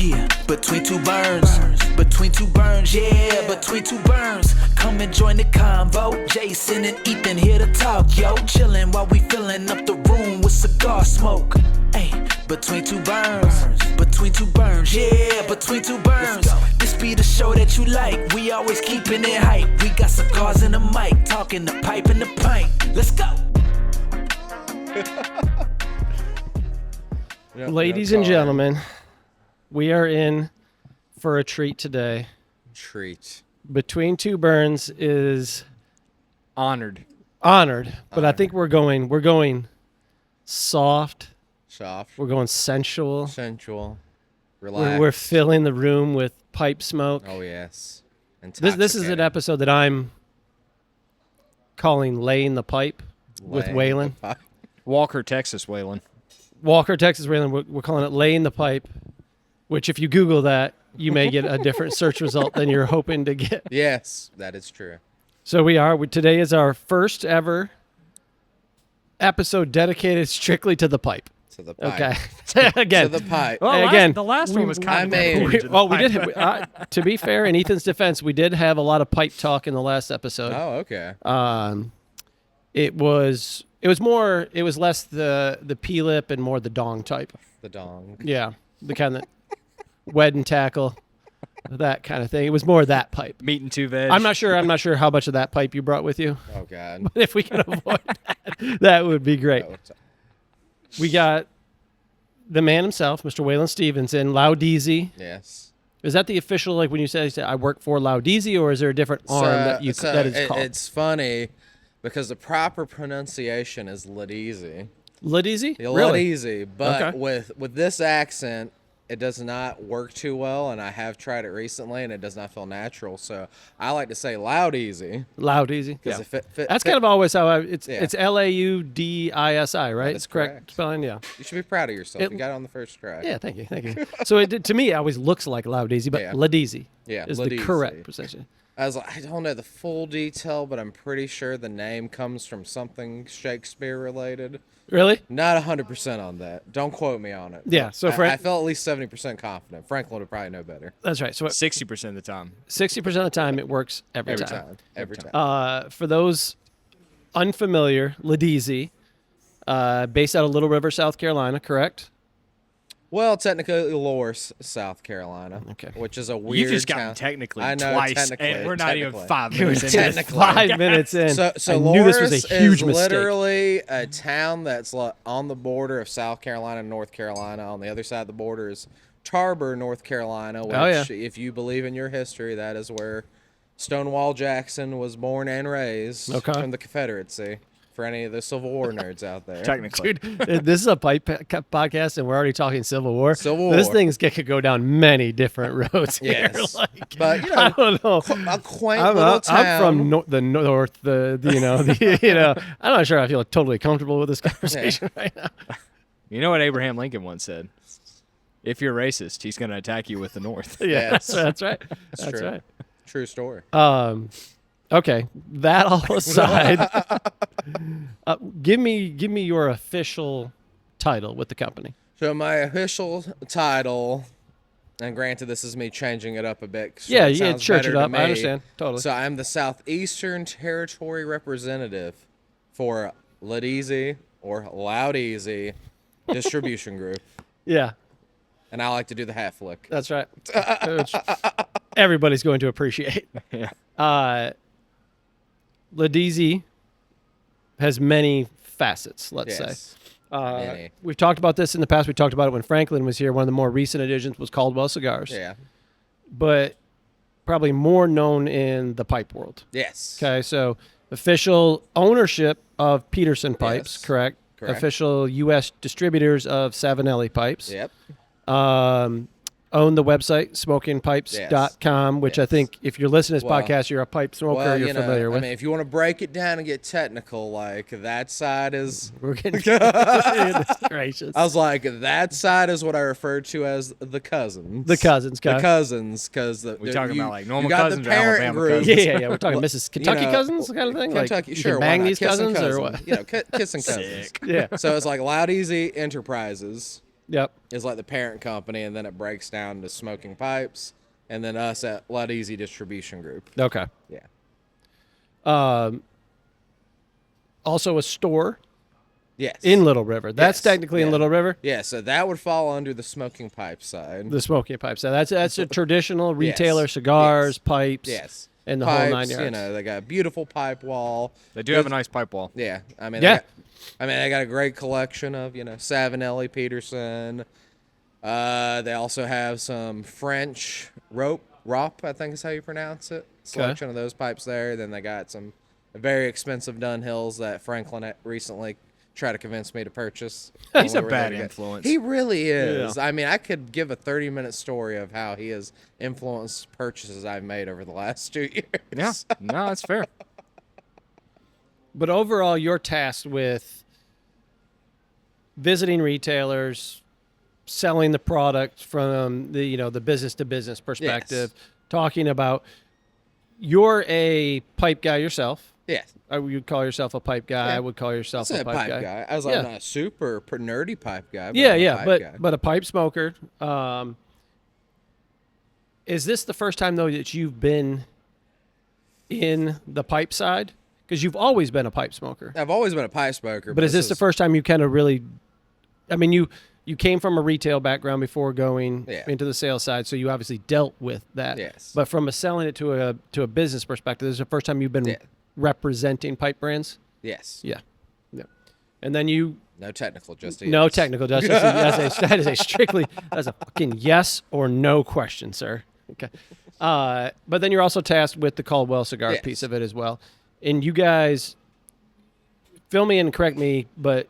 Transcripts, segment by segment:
Yeah, between two burns. Between two burns, yeah, between two burns. Come and join the convo. Jason and Ethan here to talk, yo. Chillin' while we filling up the room with cigar smoke. Hey, between two burns. Between two burns, yeah, between two burns. This be the show that you like. We always keeping it hype. We got cigars and a mic, talking the pipe and the pint. Let's go. Ladies and gentlemen, we are in for a treat today. Between Two Burns is honored, but I think we're going soft. We're going sensual. Relaxed. We're filling the room with pipe smoke. Oh yes. This is an episode that I'm calling "Laying the Pipe" with Waylon. Walker, Texas, Waylon. We're calling it "Laying the Pipe," which if you Google that, you may get a different search result than you're hoping to get. Yes, that is true. So today is our first ever episode dedicated strictly to the pipe. To the pipe. Okay. Again. To the pipe. Well, again, the last one was kind of... we did have, to be fair, in Ethan's defense, we did have a lot of pipe talk in the last episode. Oh, okay. It was less the P-lip and more the dong type. The dong. Yeah, the kind that wed and tackle, that kind of thing. It was more that pipe. Meat and two veg. I'm not sure how much of that pipe you brought with you. Oh God. But if we can avoid that would be great. We got the man himself, Mr. Waylon Stephens, in Laudisi. Yes. Is that the official, like when you say I work for Laudisi, or is there a different arm that is called? It's funny because the proper pronunciation is Laudisi. Laudisi? Really? Laudisi, but with this accent, it does not work too well, and I have tried it recently, and it does not feel natural. So I like to say Laudisi. Laudisi. Yeah. That's kind of always how it's Laudisi, right? It's correct spelling. Yeah. You should be proud of yourself. You got it on the first try. Yeah, thank you. So to me, it always looks like Laudisi, but Laudisi is Laudisi. The correct pronunciation. I don't know the full detail, but I'm pretty sure the name comes from something Shakespeare related. Really? Not 100% on that. Don't quote me on it. Yeah. So I felt at least 70% confident. Franklin would probably know better. That's right. So 60% of the time. 60% of the time, it works every time. Every time. For those unfamiliar, Laudisi, based out of Little River, South Carolina, correct? Well, technically, Loris, South Carolina, which is a weird You just got town. Technically I know, twice, technically, and we're not even 5 minutes in. Technically. 5 minutes in. So I Loris knew this was a huge is mistake. literally a town that's on the border of South Carolina and North Carolina. On the other side of the border is Tarboro, North Carolina, which, if you believe in your history, that is where Stonewall Jackson was born and raised from the Confederacy. For any of the Civil War nerds out there. Technically. Dude, this is a pipe podcast, and we're already talking Civil War. Civil War. This thing could go down many different roads here. Yes. Like, but, I don't know. A quaint little town. I'm from the north, I'm not sure I feel totally comfortable with this conversation right now. You know what Abraham Lincoln once said? If you're racist, he's going to attack you with the North. Yes. That's right. That's true. right. True story. Okay, that all aside, give me your official title with the company. So my official title, and granted this is me changing it up a bit. So yeah, church it up. I understand, totally. So I'm the Southeastern Territory representative for Laudisi or Laudisi Distribution Group. Yeah. And I like to do the hat flick. That's right. Which everybody's going to appreciate. Yeah. Laudisi has many facets, let's say. We've talked about this in the past. We talked about it when Franklin was here. One of the more recent additions was Caldwell Cigars. Yeah. But probably more known in the pipe world. Yes. Okay, so official ownership of Peterson Pipes, correct? Official U.S. distributors of Savinelli Pipes. Yep. Own the website, smokingpipes.com, which I think if you're listening to this podcast, you're a pipe smoker, you're familiar with. I mean, if you want to break it down and get technical, like that side is... We're getting gracious. I was like, that side is what I referred to as the cousins. The cousins, guys. The cousins, because... We're talking about like normal cousins or Alabama cousins? Yeah. We're talking Mrs. Kentucky cousins kind of thing? Kentucky, like, sure. You can bang these kissing cousins or what? Kissing cousins. Yeah. So it's like Laudisi Enterprises. Yep. is like the parent company, and then it breaks down to Smoking Pipes, and then us at Laudisi Distribution Group. Okay. Yeah. Also a store Yes. in Little River. That's Yes. technically in Little River. Yeah, so that would fall under the Smoking Pipe side. The smoking pipes. So that's a traditional retailer, cigars, pipes, Yes. and the Pipes, whole 9 yards. You know, they got a beautiful pipe wall. They do have a nice pipe wall. Yeah, I mean, Yeah. they got a great collection of Savinelli, Peterson. They also have some French rop, I think is how you pronounce it. Selection of those pipes there. Then they got some very expensive Dunhills that Franklin recently tried to convince me to purchase. He's a bad influence. He really is. Yeah. I mean, I could give a 30-minute story of how he has influenced purchases I've made over the last 2 years. Yeah, no, that's fair. But overall, you're tasked with visiting retailers, selling the product from the business to business perspective, talking about. You're a pipe guy yourself. Yes. I would call yourself a pipe guy. Yeah. I would call yourself I a pipe guy. I was like, I'm not a super nerdy pipe guy. But Yeah, I'm a yeah, pipe guy. but a pipe smoker. Is this the first time though that you've been in the pipe side? Because you've always been a pipe smoker. I've always been a pipe smoker. But is this the first time you kind of really? I mean, you came from a retail background before going into the sales side, so you obviously dealt with that. Yes. But from selling it to a business perspective, this is the first time you've been representing pipe brands. Yes. Yeah. Yeah. And then you. No technical, just No technical, just that is a strictly that's a fucking yes or no question, sir. Okay. But then you're also tasked with the Caldwell cigar piece of it as well. And you guys, fill me in and correct me, but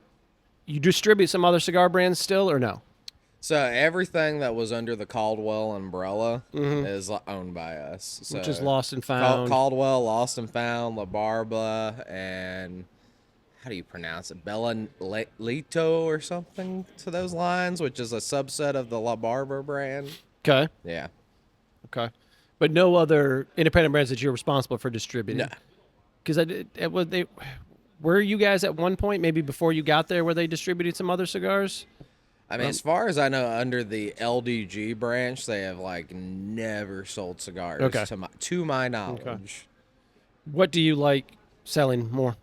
you distribute some other cigar brands still or no? So everything that was under the Caldwell umbrella is owned by us. So Which is Lost and Found. Caldwell, Lost and Found, La Barba, and how do you pronounce it? Lito or something to those lines, which is a subset of the La Barba brand. Okay. Yeah. Okay. But no other independent brands that you're responsible for distributing? No. Because were you guys at one point, maybe before you got there, where they distributed some other cigars? I mean, as far as I know, under the LDG branch, they have never sold cigars to my knowledge. Okay. What do you like selling more?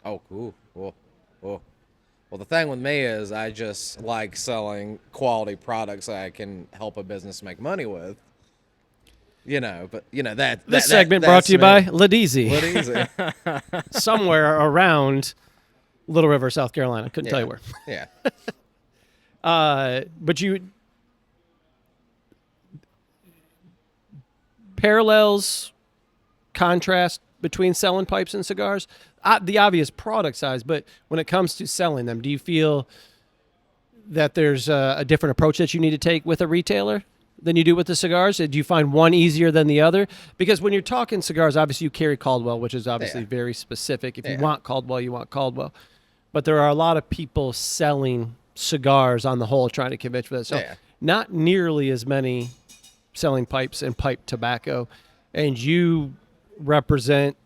Oh, cool. Well, the thing with me is I just like selling quality products that I can help a business make money with. This segment brought to you by Laudisi. Laudisi. Somewhere around Little River, South Carolina. Couldn't tell you where. Yeah. But you parallels, contrast between selling pipes and cigars. The obvious product size, but when it comes to selling them, do you feel that there's a different approach that you need to take with a retailer than you do with the cigars? Do you find one easier than the other? Because when you're talking cigars, obviously you carry Caldwell, which is obviously very specific. If you want Caldwell, you want Caldwell. But there are a lot of people selling cigars on the whole, trying to convince for that. So not nearly as many selling pipes and pipe tobacco. And you represent,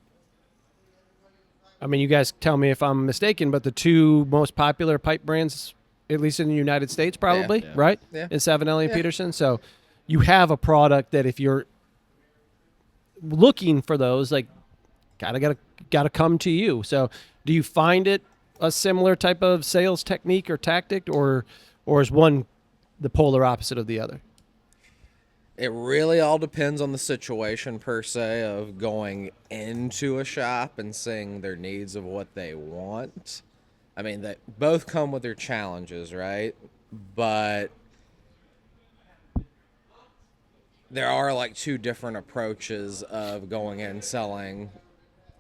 I mean, you guys tell me if I'm mistaken, but the two most popular pipe brands, at least in the United States, probably, right? Yeah. In Savinelli and Peterson. So you have a product that if you're looking for those, gotta come to you. So do you find it a similar type of sales technique or tactic, or is one the polar opposite of the other? It really all depends on the situation per se of going into a shop and seeing their needs of what they want. I mean, they both come with their challenges, right? But there are two different approaches of going in and selling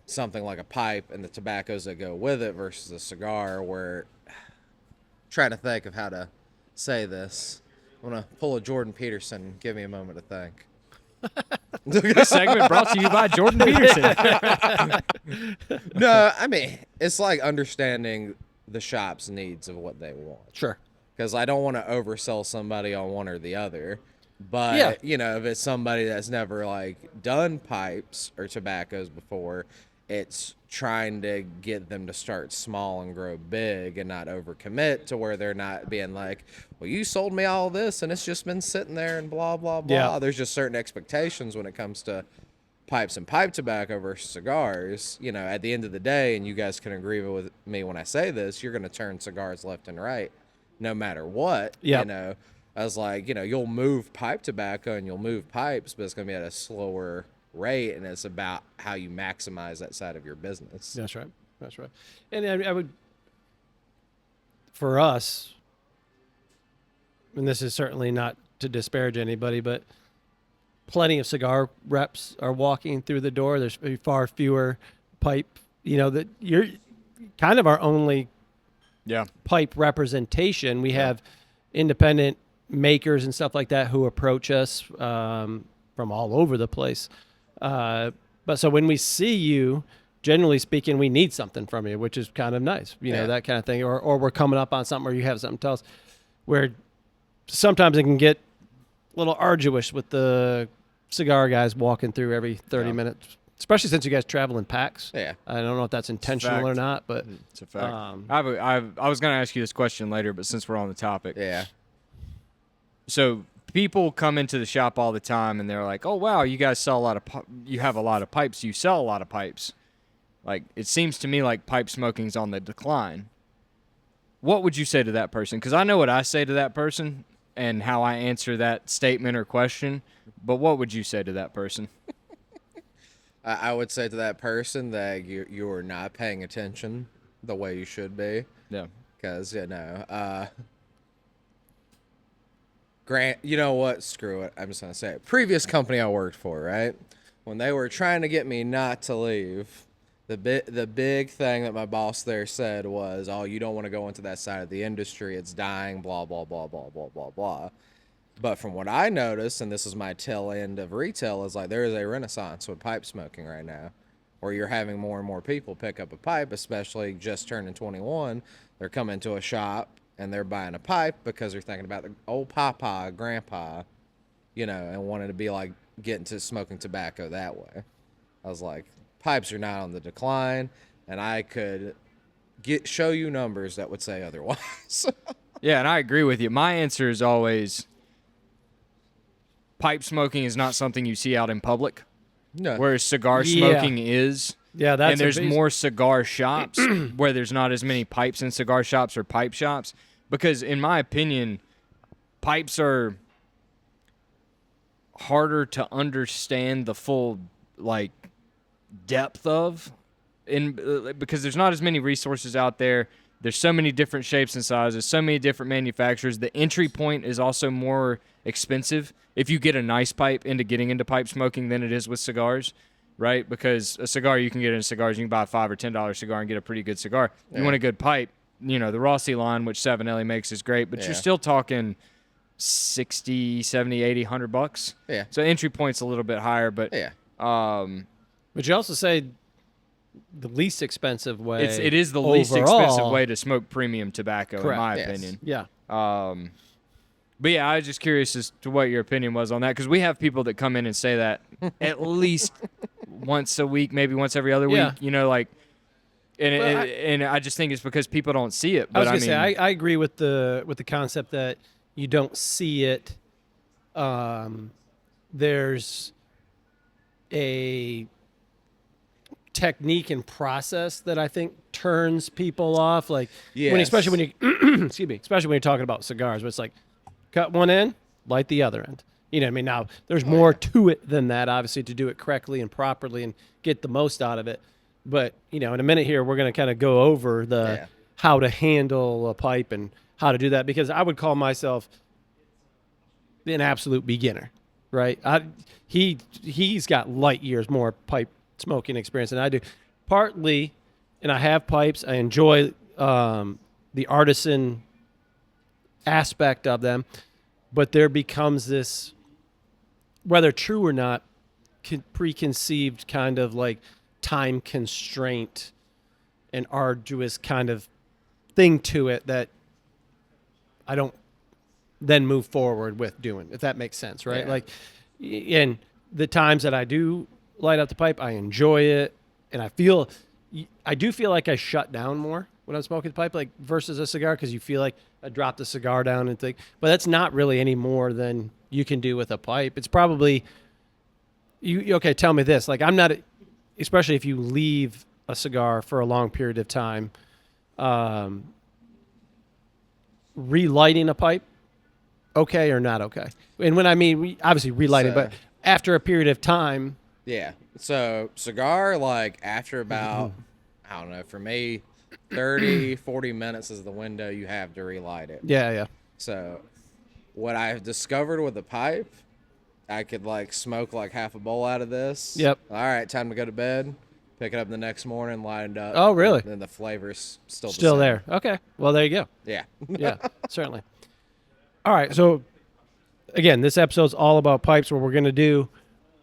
something like a pipe and the tobaccos that go with it versus a cigar, where trying to think of how to say this. I'm going to pull a Jordan Peterson and give me a moment to think. This segment brought to you by Jordan Peterson. No, I mean, it's like understanding the shop's needs of what they want. Sure. Because I don't want to oversell somebody on one or the other. But, if it's somebody that's never, done pipes or tobaccos before, it's trying to get them to start small and grow big and not overcommit to where they're not being like, well, you sold me all this and it's just been sitting there and blah, blah, blah. Yeah. There's just certain expectations when it comes to pipes and pipe tobacco versus cigars. You know, at the end of the day, and you guys can agree with me when I say this, you're going to turn cigars left and right no matter what. Yep. You know, I was like, you know, you'll move pipe tobacco and you'll move pipes, but it's going to be at a slower rate, and it's about how you maximize that side of your business. That's right. That's right. And I would, for us, and this is certainly not to disparage anybody, but plenty of cigar reps are walking through the door. There's far fewer pipe, you know, that you're kind of our only pipe representation. We have independent makers and stuff like that who approach us from all over the place. But so when we see you, generally speaking, we need something from you, which is kind of nice, you know, that kind of thing. Or we're coming up on something, or you have something to tell us, where sometimes it can get a little arduous with the cigar guys walking through every 30 minutes, especially since you guys travel in packs. Yeah. I don't know if that's intentional or not, but it's a fact. I was going to ask you this question later, but since we're on the topic. Yeah. So people come into the shop all the time and they're like, oh, wow, you guys sell a lot of you have a lot of pipes. You sell a lot of pipes. Like, it seems to me like pipe smoking's on the decline. What would you say to that person? Because I know what I say to that person and how I answer that statement or question, but what would you say to that person? I would say to that person that you are not paying attention the way you should be. Yeah. Because, you know, Grant, you know what? Screw it. I'm just going to say it. Previous company I worked for, right? When they were trying to get me not to leave, the big thing that my boss there said was, oh, you don't want to go into that side of the industry. It's dying, blah, blah, blah, blah, blah, blah, blah. But from what I noticed, and this is my tail end of retail, is like there is a renaissance with pipe smoking right now, where you're having more and more people pick up a pipe, especially just turning 21. They're coming to a shop and they're buying a pipe because they're thinking about the old papa, grandpa, you know, and wanting to be like getting to smoking tobacco that way. I was like, pipes are not on the decline, and I could show you numbers that would say otherwise. Yeah, and I agree with you. My answer is always pipe smoking is not something you see out in public. No. Whereas cigar smoking is. Yeah, that's and there's more cigar shops where there's not as many pipes in cigar shops or pipe shops. Because in my opinion, pipes are harder to understand the full like depth of because there's not as many resources out there. There's so many different shapes and sizes, so many different manufacturers. The entry point is also more expensive if you get a nice pipe into getting into pipe smoking than it is with cigars, right? Because a cigar, you can get into cigars, you can buy a $5 or $10 cigar and get a pretty good cigar. You want a good pipe, you know, the Rossi line, which 7Ellie makes, is great, but you're still talking 60, 70, 80, 100 bucks. Yeah. So entry point's a little bit higher, but would you also say the least expensive way? It is the least expensive way to smoke premium tobacco, correct. in my Yes. opinion. Yeah. But yeah, I was just curious as to what your opinion was on that, because we have people that come in and say that at least once a week, maybe once every other week. You know, like, and I just think it's because people don't see it. But I was gonna say I agree with the concept that you don't see it. There's a technique and process that I think turns people off, like especially when you especially when you're talking about cigars, where it's like cut one end, light the other end. You know what I mean? Now there's more to it than that, obviously, to do it correctly and properly and get the most out of it. But you know, in a minute here, we're going to kind of go over the how to handle a pipe and how to do that, because I would call myself an absolute beginner, right? He's got light years more pipe smoking experience than I do. Partly, and I have pipes. I enjoy the artisan aspect of them, but there becomes this, whether true or not, preconceived kind of like time constraint and arduous kind of thing to it that I don't then move forward with doing, if that makes sense, right? Like, and the times that I do light up the pipe, I enjoy it. and I do feel like I shut down more when I'm smoking the pipe, like versus a cigar, because you feel like I drop the cigar down and think, but that's not really any more than you can do with a pipe. It's probably okay. Tell me this, like I'm not, especially if you leave a cigar for a long period of time, relighting a pipe, okay or not okay? And when I mean obviously relighting, but after a period of time. Yeah. So cigar, like after about, I don't know, for me, 30, 40 minutes is the window you have to relight it. Yeah, yeah. So what I've discovered with the pipe, I could like smoke like half a bowl out of this. Yep. All right, time to go to bed. Pick it up the next morning, light it up. Oh, really? And then the flavor's still there. Okay. Well, there you go. Yeah. Yeah, certainly. All right. So, again, this episode's all about pipes. What we're going to do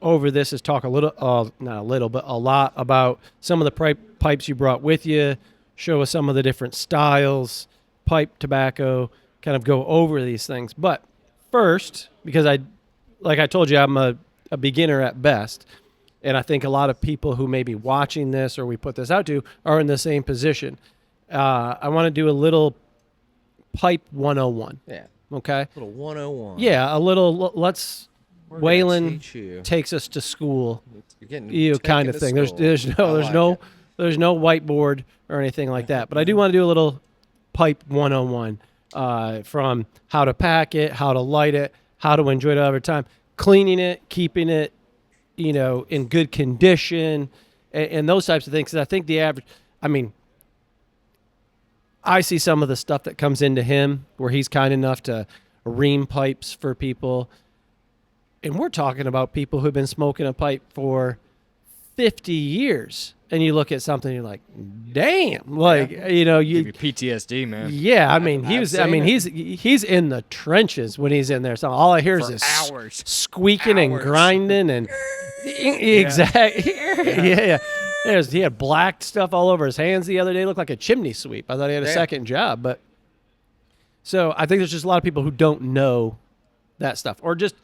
over this is talk a little, not a little, but a lot about some of the pipes you brought with you, show us some of the different styles, pipe, tobacco, kind of go over these things. But first, because like I told you, I'm a beginner at best. And I think a lot of people who may be watching this or we put this out to are in the same position. I want to do a little pipe 101. Yeah. Okay? Little 101. Yeah, a little, let's, We're gonna Waylon teach you. Takes us to school, You're getting kind taken of to thing. school. There's I like no it. whiteboard or anything like that. But I do want to do a little pipe 101 from how to pack it, how to light it, how to enjoy it over time, cleaning it, keeping it, in good condition and those types of things. 'Cause I think the average, I see some of the stuff that comes into him where he's kind enough to ream pipes for people. And we're talking about people who've been smoking a pipe for 50 years. And you look at something and you're like, damn, like, Give you PTSD, man. Yeah, he's in the trenches when he's in there. So all I hear For is hours. Squeaking and grinding and exactly. Yeah. He had black stuff all over his hands the other day. Looked like a chimney sweep. I thought he had a second job, but so I think there's just a lot of people who don't know that stuff, or just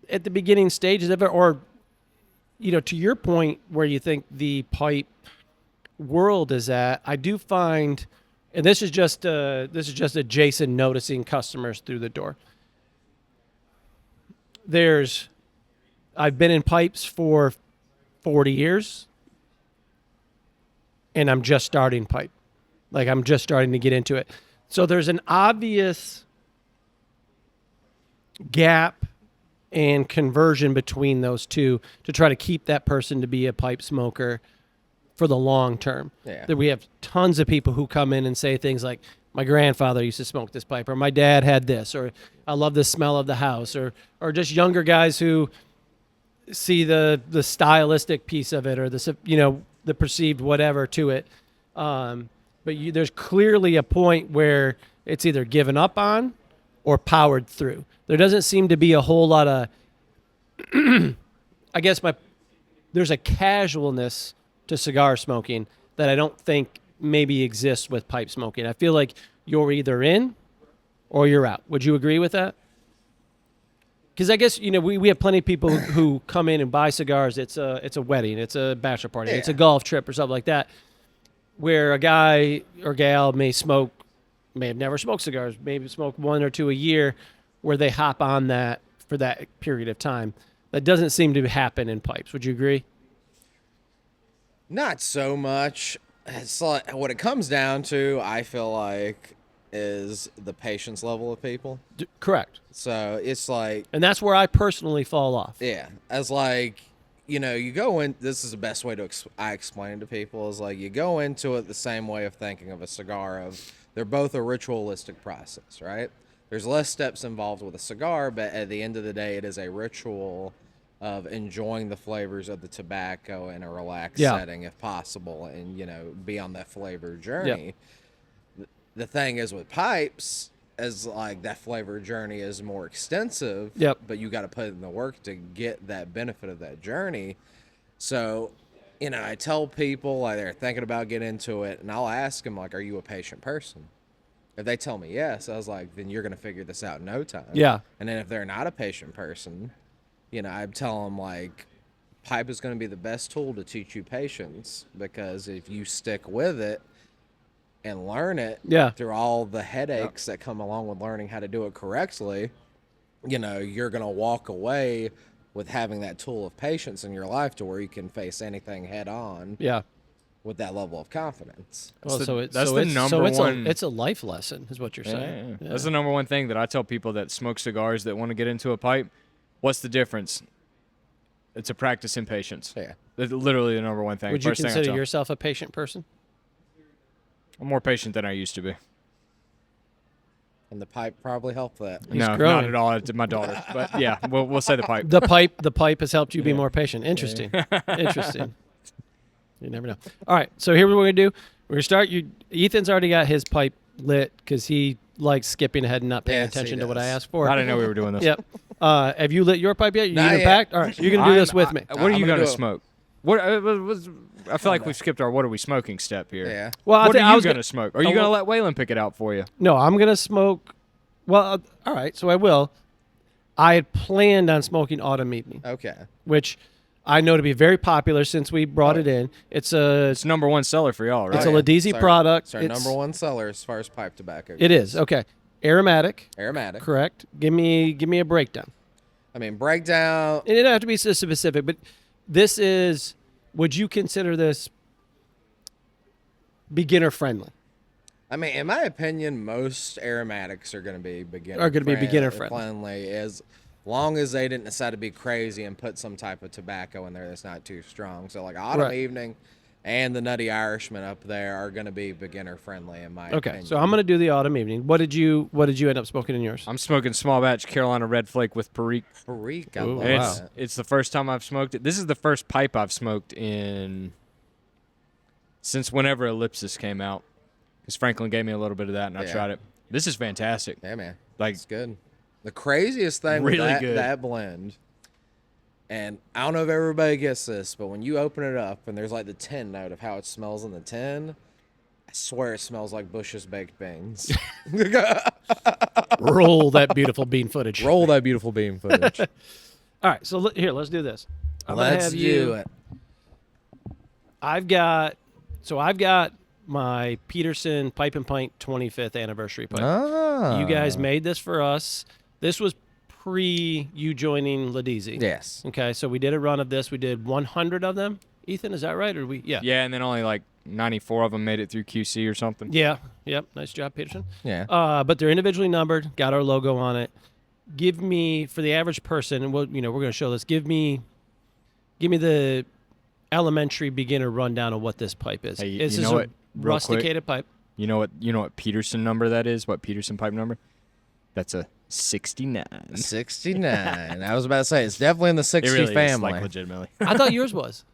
at the beginning stages of it, or to your point where you think the pipe world is at. I do find, and this is just a Jason noticing customers through the door. I've been in pipes for 40 years, and I'm just starting pipe. Like, I'm just starting to get into it. So there's an obvious gap and conversion between those two to try to keep that person to be a pipe smoker for the long term. Yeah. That we have tons of people who come in and say things like, my grandfather used to smoke this pipe, or my dad had this, or I love the smell of the house, or just younger guys who see the stylistic piece of it, or the perceived whatever to it. But there's clearly a point where it's either given up on or powered through. There doesn't seem to be a whole lot of, I guess there's a casualness to cigar smoking that I don't think maybe exists with pipe smoking. I feel like you're either in or you're out. Would you agree with that? Because I guess, we have plenty of people who come in and buy cigars. It's a wedding, it's a bachelor party, it's a golf trip or something like that, where a guy or gal may have never smoked cigars, maybe smoke one or two a year, where they hop on that for that period of time. That doesn't seem to happen in pipes. Would you agree? Not so much. It's like what it comes down to, I feel like, is the patience level of people. Correct. So it's like, and that's where I personally fall off. Yeah, as like, you go in. This is the best way I explain it to people, is like you go into it the same way of thinking of a cigar. Of they're both a ritualistic process, right? There's less steps involved with a cigar, but at the end of the day, it is a ritual of enjoying the flavors of the tobacco in a relaxed setting, if possible, and be on that flavor journey. Yep. The thing is with pipes, as like that flavor journey is more extensive. Yep. But you got to put in the work to get that benefit of that journey. So, I tell people like they're thinking about getting into it, and I'll ask them like, "Are you a patient person?" If they tell me yes, I was like, "Then you're gonna figure this out in no time." Yeah. And then if they're not a patient person, I'd tell them like, pipe is going to be the best tool to teach you patience, because if you stick with it and learn it through all the headaches that come along with learning how to do it correctly, you're going to walk away with having that tool of patience in your life to where you can face anything head on. Yeah. With that level of confidence. Well, it's a life lesson, is what you're saying. Yeah. That's the number one thing that I tell people that smoke cigars that want to get into a pipe. What's the difference? It's a practice in patience. Yeah. That's literally the number one thing. Would you consider yourself a patient person? I'm more patient than I used to be. And the pipe probably helped that. No, not at all. It's my daughter. But yeah, we'll say the pipe. The pipe has helped you be more patient. Interesting. Interesting. You never know. All right, so here we're going to do. We're going to start. Ethan's already got his pipe lit because he likes skipping ahead and not paying attention to what I asked for. I didn't know we were doing this. Yep. Have you lit your pipe yet? You even packed? All right, so you're going to do this with me. What are you going to smoke? What? I feel like we've skipped our what are we smoking step here. Yeah. Well, what are you going to smoke? Are you going to let Waylon pick it out for you? No, I'm going to smoke. Well, all right, so I will. I had planned on smoking Autumn Evening. Okay. Which I know to be very popular since we brought it in. It's number one seller for y'all, right? It's a Laudisi product. It's our number one seller as far as pipe tobacco goes. It is. Okay. Aromatic. Correct. Give me a breakdown. I mean, breakdown. It doesn't have to be so specific, but this is, would you consider this beginner friendly? I mean, in my opinion, most aromatics are going to be beginner friendly, as long as they didn't decide to be crazy and put some type of tobacco in there that's not too strong. So like Autumn Evening and the Nutty Irishman up there are going to be beginner friendly in my opinion. Okay, so I'm going to do the Autumn Evening. What did you end up smoking in yours? I'm smoking small batch Carolina Red Flake with Perique. Perique, I love that. It's the first time I've smoked it. This is the first pipe I've smoked since whenever Ellipsis came out. Because Franklin gave me a little bit of that, and I tried it. This is fantastic. Yeah, man. Like, it's good. The craziest thing with that blend, and I don't know if everybody gets this, but when you open it up and there's like the tin note of how it smells in the tin, I swear it smells like Bush's baked beans. Roll that beautiful bean footage. Roll that beautiful bean footage. All right, so here, let's do this. Let's do it. I've got my Peterson Pipe and Pint 25th anniversary pipe. Oh. You guys made this for us. This was pre you joining Laudisi. Yes. Okay, so we did a run of this. We did 100 of them. Ethan, is that right? Or Yeah, and then only like 94 of them made it through QC or something. Yeah. Yep. Nice job, Peterson. Yeah. But they're individually numbered. Got our logo on it. Give me, for the average person, and we're going to show this. Give me the elementary beginner rundown of what this pipe is. Hey, this is a rusticated pipe. You know what Peterson number that is? What Peterson pipe number? That's a 69. 69. I was about to say it's definitely in the 60 really family. Is, like, legitimately. I thought yours was.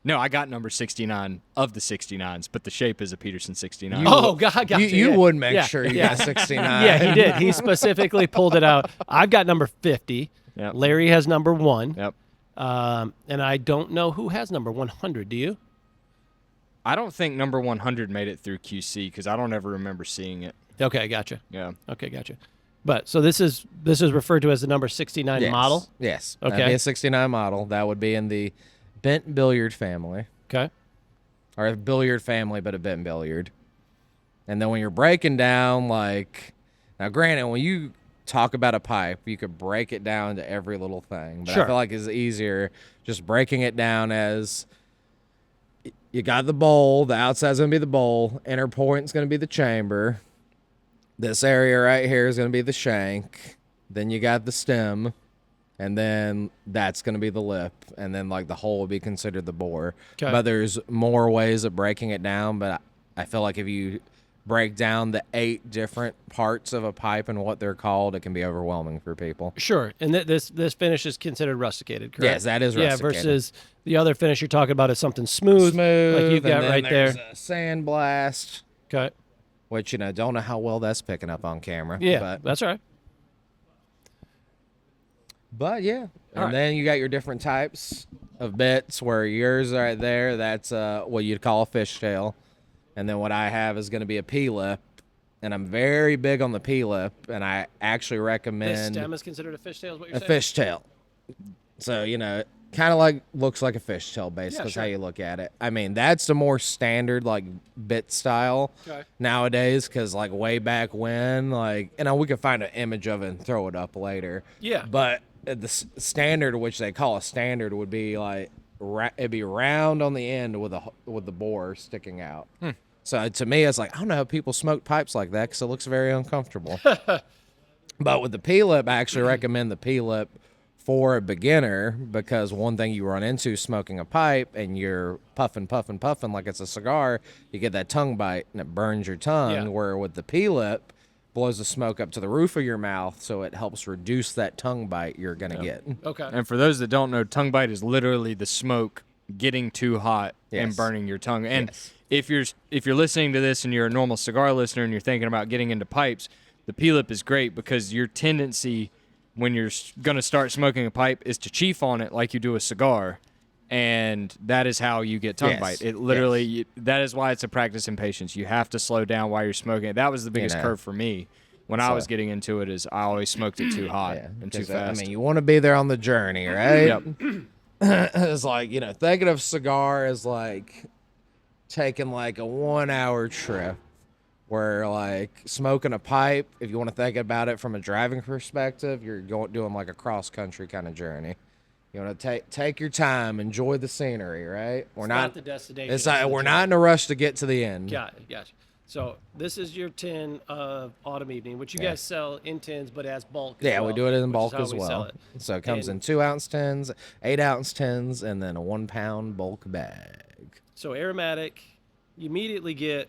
No, I got number 69 of the 69s, but the shape is a Peterson 69. God, you would make sure you got 69. Yeah, he did. He specifically pulled it out. I've got number 50. Yep. Larry has number 1. Yep. And I don't know who has number 100. Do you? I don't think number 100 made it through QC because I don't ever remember seeing it. Okay, gotcha. Yeah. Okay, gotcha. But so this is referred to as the number 69 model. Yes. Okay. That'd be a 69 model. That would be in the bent billiard family. Okay. Or a billiard family, but a bent billiard. And then when you're breaking down, like, now granted, when you talk about a pipe, you could break it down to every little thing. But Sure. I feel like it's easier just breaking it down as you got the bowl, the outside's going to be the bowl, inner point's going to be the chamber. This area right here is going to be the shank. Then you got the stem. And then that's going to be the lip. And then, like, the hole will be considered the bore. Okay. But there's more ways of breaking it down. But I feel like if you break down the 8 different parts of a pipe and what they're called, it can be overwhelming for people. Sure. And this finish is considered rusticated, correct? Yes, that is rusticated. Yeah, versus the other finish you're talking about is something smooth. Like you've got right there. There's a sandblast. Okay. Which, don't know how well that's picking up on camera. Yeah, but that's all right. But yeah, and right. then you got your different types of bits where yours right there, that's what you'd call a fishtail. And then what I have is going to be a P-lip. And I'm very big on the P-lip, and I actually recommend... The stem is considered a fishtail is what you're saying? A fishtail. So, kind of like looks like a fishtail, basically. Yeah, Is how sure. you look at it. I mean, that's the more standard like bit style nowadays. Because like way back when, like, we could find an image of it and throw it up later. Yeah. But the standard, which they call a standard, would be like it'd be round on the end with the bore sticking out. So to me, it's like, I don't know how people smoke pipes like that because it looks very uncomfortable. But with the P-lip, I actually recommend the P-lip for a beginner because one thing you run into smoking a pipe and you're puffing like it's a cigar, you get that tongue bite and it burns your tongue. Yeah. Where with the P-lip, blows the smoke up to the roof of your mouth, so it helps reduce that tongue bite you're gonna get. Okay. And for those that don't know, tongue bite is literally the smoke getting too hot and Yes. burning your tongue. And Yes. if you're listening to this and you're a normal cigar listener and you're thinking about getting into pipes, the P-lip is great because your tendency when you're going to start smoking a pipe is to chief on it like you do a cigar, and that is how you get tongue Yes. bite. It literally that is why it's a practice in patience. You have to slow down while you're smoking it. That was the biggest curve for me when I was getting into it. Is I always smoked it too hot and too 'cause, fast. I mean, you want to be there on the journey, right? Yep. It's like, thinking of cigar as like taking like a 1-hour trip where like smoking a pipe, if you want to think about it from a driving perspective, you're doing like a cross country kind of journey. You want to take your time, enjoy the scenery, right? We're not the destination, It's it's like the we're journey. not in a rush to get to the end. Gotcha. So this is your tin of Autumn Evening, which you guys sell in tins, but as bulk. As Yeah, well, we do it in which is bulk how as we sell well. it. So it comes And- in 2-ounce tins, 8-ounce tins, and then a 1-pound bulk bag. So aromatic, you immediately get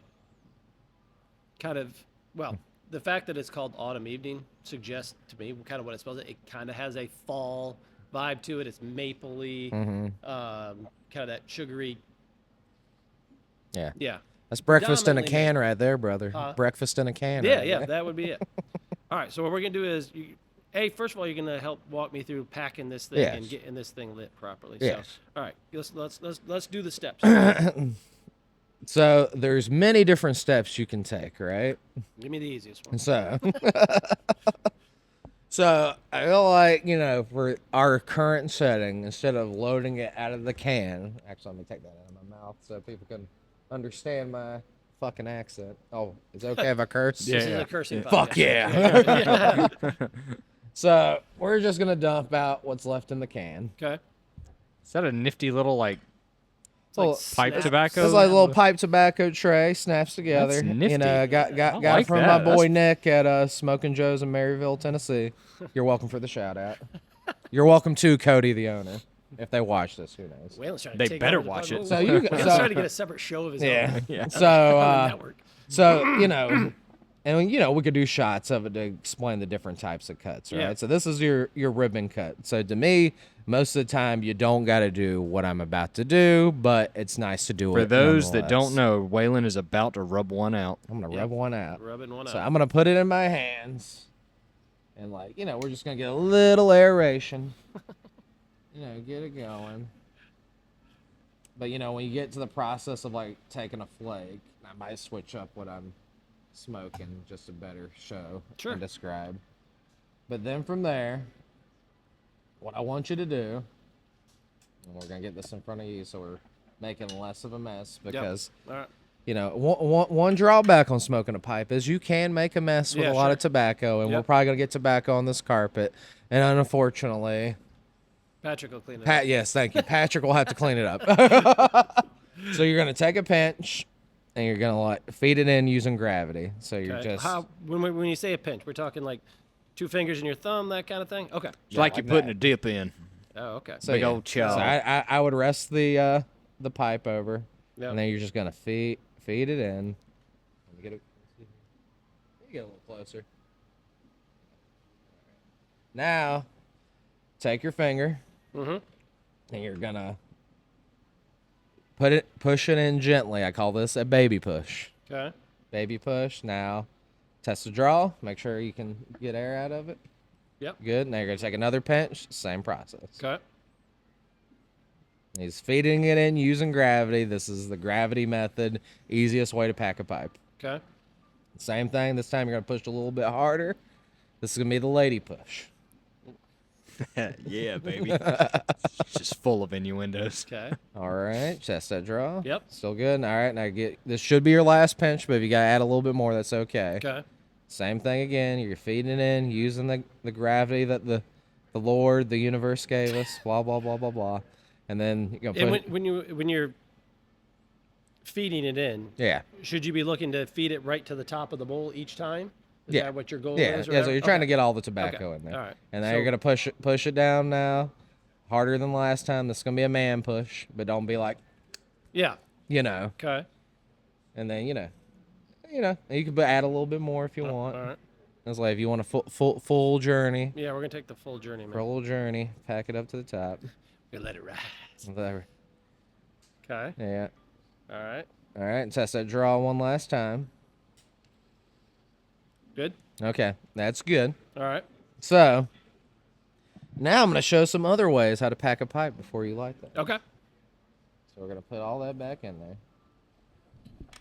kind of, the fact that it's called Autumn Evening suggests to me kind of what it spells. It kind of has a fall vibe to it. It's mapley, kind of that sugary. Yeah. Yeah. That's breakfast in a Predominantly can right there, brother. Huh? Breakfast in a can. Yeah, right yeah, there. that would be it. All right, so what we're gonna do is, first of all, you're gonna help walk me through packing this thing and Yes. getting this thing lit properly. Yes. So, all right, let's do the steps. So there's many different steps you can take, right? Give me the easiest one. So, so I feel like, for our current setting, instead of loading it out of the can, actually, let me take that out of my mouth so people can understand my fucking accent. Oh, is it okay if I curse? This is a cursing podcast. Fuck yeah. So we're just going to dump out what's left in the can. Okay. Is that a nifty little like Well, pipe Snap. tobacco? It's like a little pipe tobacco tray, snaps together. That's nifty. Got I it like from that. my boy That's- Nick at Smoking Joe's in Maryville, Tennessee. You're welcome for the shout out. You're welcome too, Cody, the owner. If they watch this, who knows? Waylon's trying to They take better over the watch podcast. it. So you Waylon's so- trying to get a separate show of his Yeah. own. So on the network. and we could do shots of it to explain the different types of cuts, right? Yeah. So this is your ribbon cut. So to me, most of the time you don't got to do what I'm about to do, but it's nice to do it. For those that don't nonetheless. know, Waylon is about to rub one out. I'm gonna rub one out. Rubbing one So out. I'm gonna put it in my hands, and we're just gonna get a little aeration. Get it going. But when you get to the process of like taking a flake, I might switch up what I'm smoking just to better show Sure. and describe. But then from there, what I want you to do, and we're gonna get this in front of you, so we're making less of a mess because. All right. One drawback on smoking a pipe is you can make a mess with Yeah, a lot sure. of tobacco, and we're Yep. probably going to get tobacco on this carpet. And unfortunately, Patrick will clean it up. yes, thank you. Patrick will have to clean it up. So you're going to take a pinch, and you're going to feed it in using gravity. So you're Okay. just When you say a pinch, we're talking like 2 fingers in your thumb, that kind of thing? Okay. It's like like you're putting that. a dip in. Oh, okay. so, big yeah. old chow. So I would rest the pipe over, Yep. and then you're just going to feed it in. Let me get a little closer. Now, take your finger, Mhm. and you're gonna push it in gently. I call this a baby push. Okay. Baby push. Now, test the draw. Make sure you can get air out of it. Yep. Good. Now you're gonna take another pinch. Same process. Okay. He's feeding it in using gravity. This is the gravity method. Easiest way to pack a pipe. Okay. Same thing. This time you're gonna push a little bit harder. This is gonna be the lady push. Yeah, baby. It's just full of innuendos. Okay. All right, chest that draw. Yep. Still good. All right, now this should be your last pinch, but if you gotta add a little bit more, that's okay. Okay. Same thing again. You're feeding it in, using the gravity that the Lord, the universe gave us. Blah blah blah blah blah, and then you're gonna put. And when you're feeding it in, Yeah. should you be looking to feed it right to the top of the bowl each time? Is Yeah. that what your goal Yeah, is? Or yeah. So you're trying to okay. get all the tobacco Okay. in there. All right. And now So- you're gonna push it down now, harder than last time. This is gonna be a man push, but don't be like, Yeah. Okay. and then you can add a little bit more if you want. All right. It's like if you want a full journey, Yeah, we're gonna take the full journey, for a man. little journey, pack it up to the top. We let it rise. Whatever. Okay. Yeah. All right. All right. Test that draw one last time. Good. Okay, that's good. All right. So now I'm gonna show some other ways how to pack a pipe before you light that. Okay. So we're gonna put all that back in there.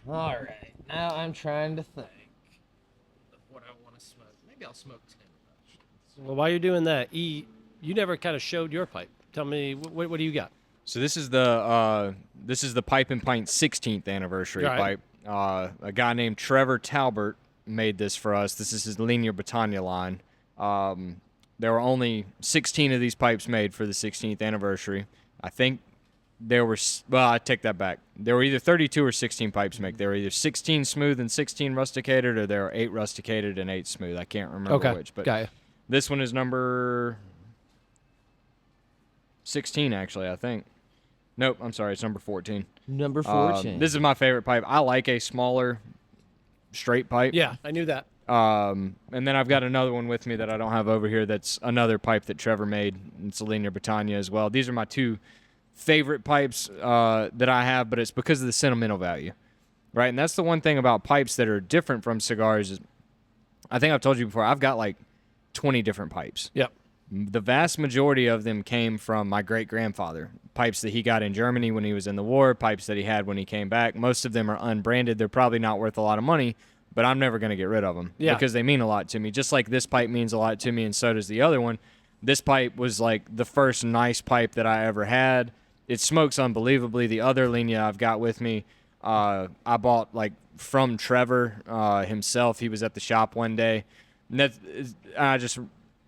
All right. Now I'm trying to think of what I want to smoke. Maybe I'll smoke 10. Well, while you're doing that, you never kind of showed your pipe. Tell me, what do you got? So this is the Pipe and Pint 16th anniversary Right. pipe. A guy named Trevor Talbert made this for us. This is his Linear Britannia line. There were only 16 of these pipes made for the 16th anniversary. I think there were, well, I take that back. There were either 32 or 16 pipes made. There were either 16 smooth and 16 rusticated, or there were 8 rusticated and 8 smooth. I can't remember which. But got you. this one is number 16, actually, I think. Nope, I'm sorry, it's number 14. Number 14. This is my favorite pipe. I like a smaller, straight pipe. Yeah, I knew that. And then I've got another one with me that I don't have over here. That's another pipe that Trevor made. It's a Linear Britannia as well. These are my two favorite pipes that I have, but it's because of the sentimental value, right? And that's the one thing about pipes that are different from cigars. Is I think I've told you before, I've got like 20 different pipes. Yep. The vast majority of them came from my great-grandfather. Pipes that he got in Germany when he was in the war, pipes that he had when he came back. Most of them are unbranded. They're probably not worth a lot of money, but I'm never going to get rid of them because they mean a lot to me. Just like this pipe means a lot to me, and so does the other one. This pipe was like the first nice pipe that I ever had. It smokes unbelievably. The other Linear I've got with me, I bought like from Trevor himself. He was at the shop one day. And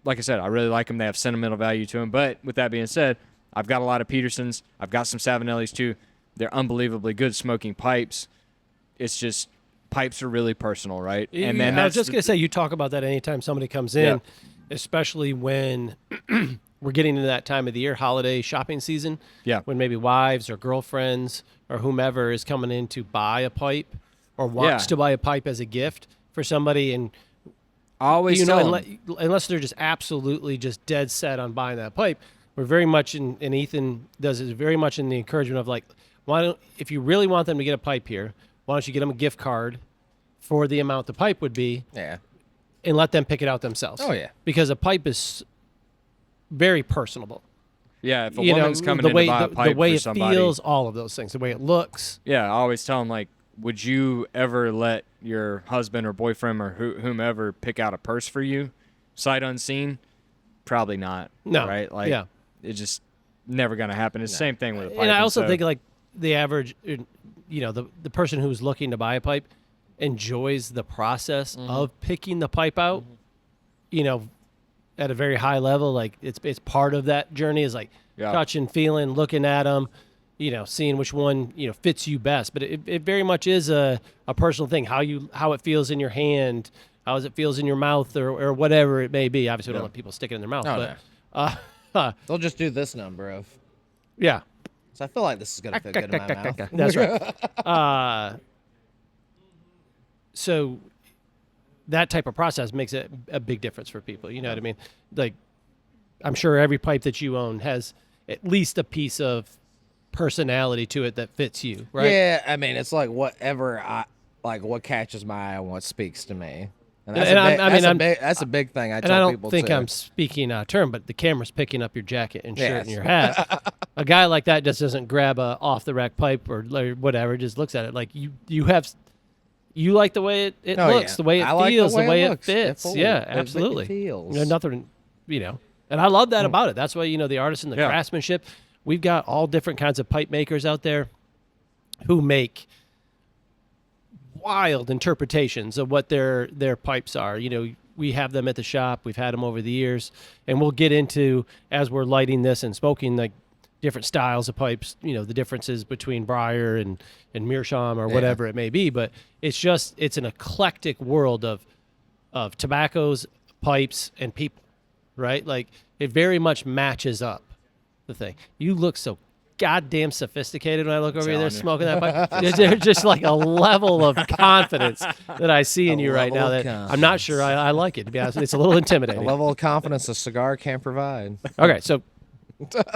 like I said, I really like them. They have sentimental value to them. But with that being said, I've got a lot of Petersons. I've got some Savinellis too. They're unbelievably good smoking pipes. It's just pipes are really personal, right? And then I was just going to say, you talk about that anytime somebody comes in, especially when we're getting into that time of the year, holiday shopping season. Yeah. When maybe wives or girlfriends or whomever is coming in to buy a pipe or wants to buy a pipe as a gift for somebody. And I always tell them. unless they're just absolutely just dead set on buying that pipe, we're very much and Ethan does it very much in the encouragement of like, if you really want them to get a pipe here, why don't you get them a gift card for the amount the pipe would be? Yeah. And let them pick it out themselves. Oh, yeah. Because a pipe is very personable. Yeah, if a woman's coming the in way, to buy a pipe the way for it somebody. feels, all of those things, the way it looks. Yeah, I always tell them, like, would you ever let your husband or boyfriend or whomever pick out a purse for you, sight unseen? Probably not. No. Right? Like, it's just never going to happen. It's the same thing with a pipe. And I also so- think like the average, the person who's looking to buy a pipe enjoys the process of picking the pipe out, at a very high level. Like it's part of that journey is like touching, feeling, looking at them, seeing which one, fits you best. But it very much is a personal thing, how it feels in your hand, how it feels in your mouth or whatever it may be. Obviously, we don't let people stick it in their mouth, They'll just do this number of. yeah. So I feel like this is gonna fit good in my mouth. That's right. So that type of process makes it a big difference for people. You know what I mean? Like, I'm sure every pipe that you own has at least a piece of personality to it that fits you, right? Yeah, I mean, it's like whatever what catches my eye and what speaks to me. And that's a big thing I And I tell don't people think too. I'm speaking out of term, but the camera's picking up your jacket and shirt and your hat. A guy like that just doesn't grab a off the rack pipe or whatever, just looks at it like you like the way it looks, the way it feels, the way it looks. fits. It Yeah, it absolutely. feels. Nothing, And I love that about it. That's why, the artisan, the Yeah. craftsmanship. We've got all different kinds of pipe makers out there who make wild interpretations of what their pipes are. We have them at the shop. We've had them over the years, and we'll get into, as we're lighting this and smoking, like different styles of pipes, the differences between Briar and Meerschaum or whatever it may be. But it's an eclectic world of tobaccos, pipes, and people, right? Like, it very much matches up the thing. You look so goddamn sophisticated when I look over you there smoking that pipe. There's just like a level of confidence that I see in you right now that I'm not sure I like it, to be honest. It's a little intimidating. A level of confidence a cigar can't provide. Okay, so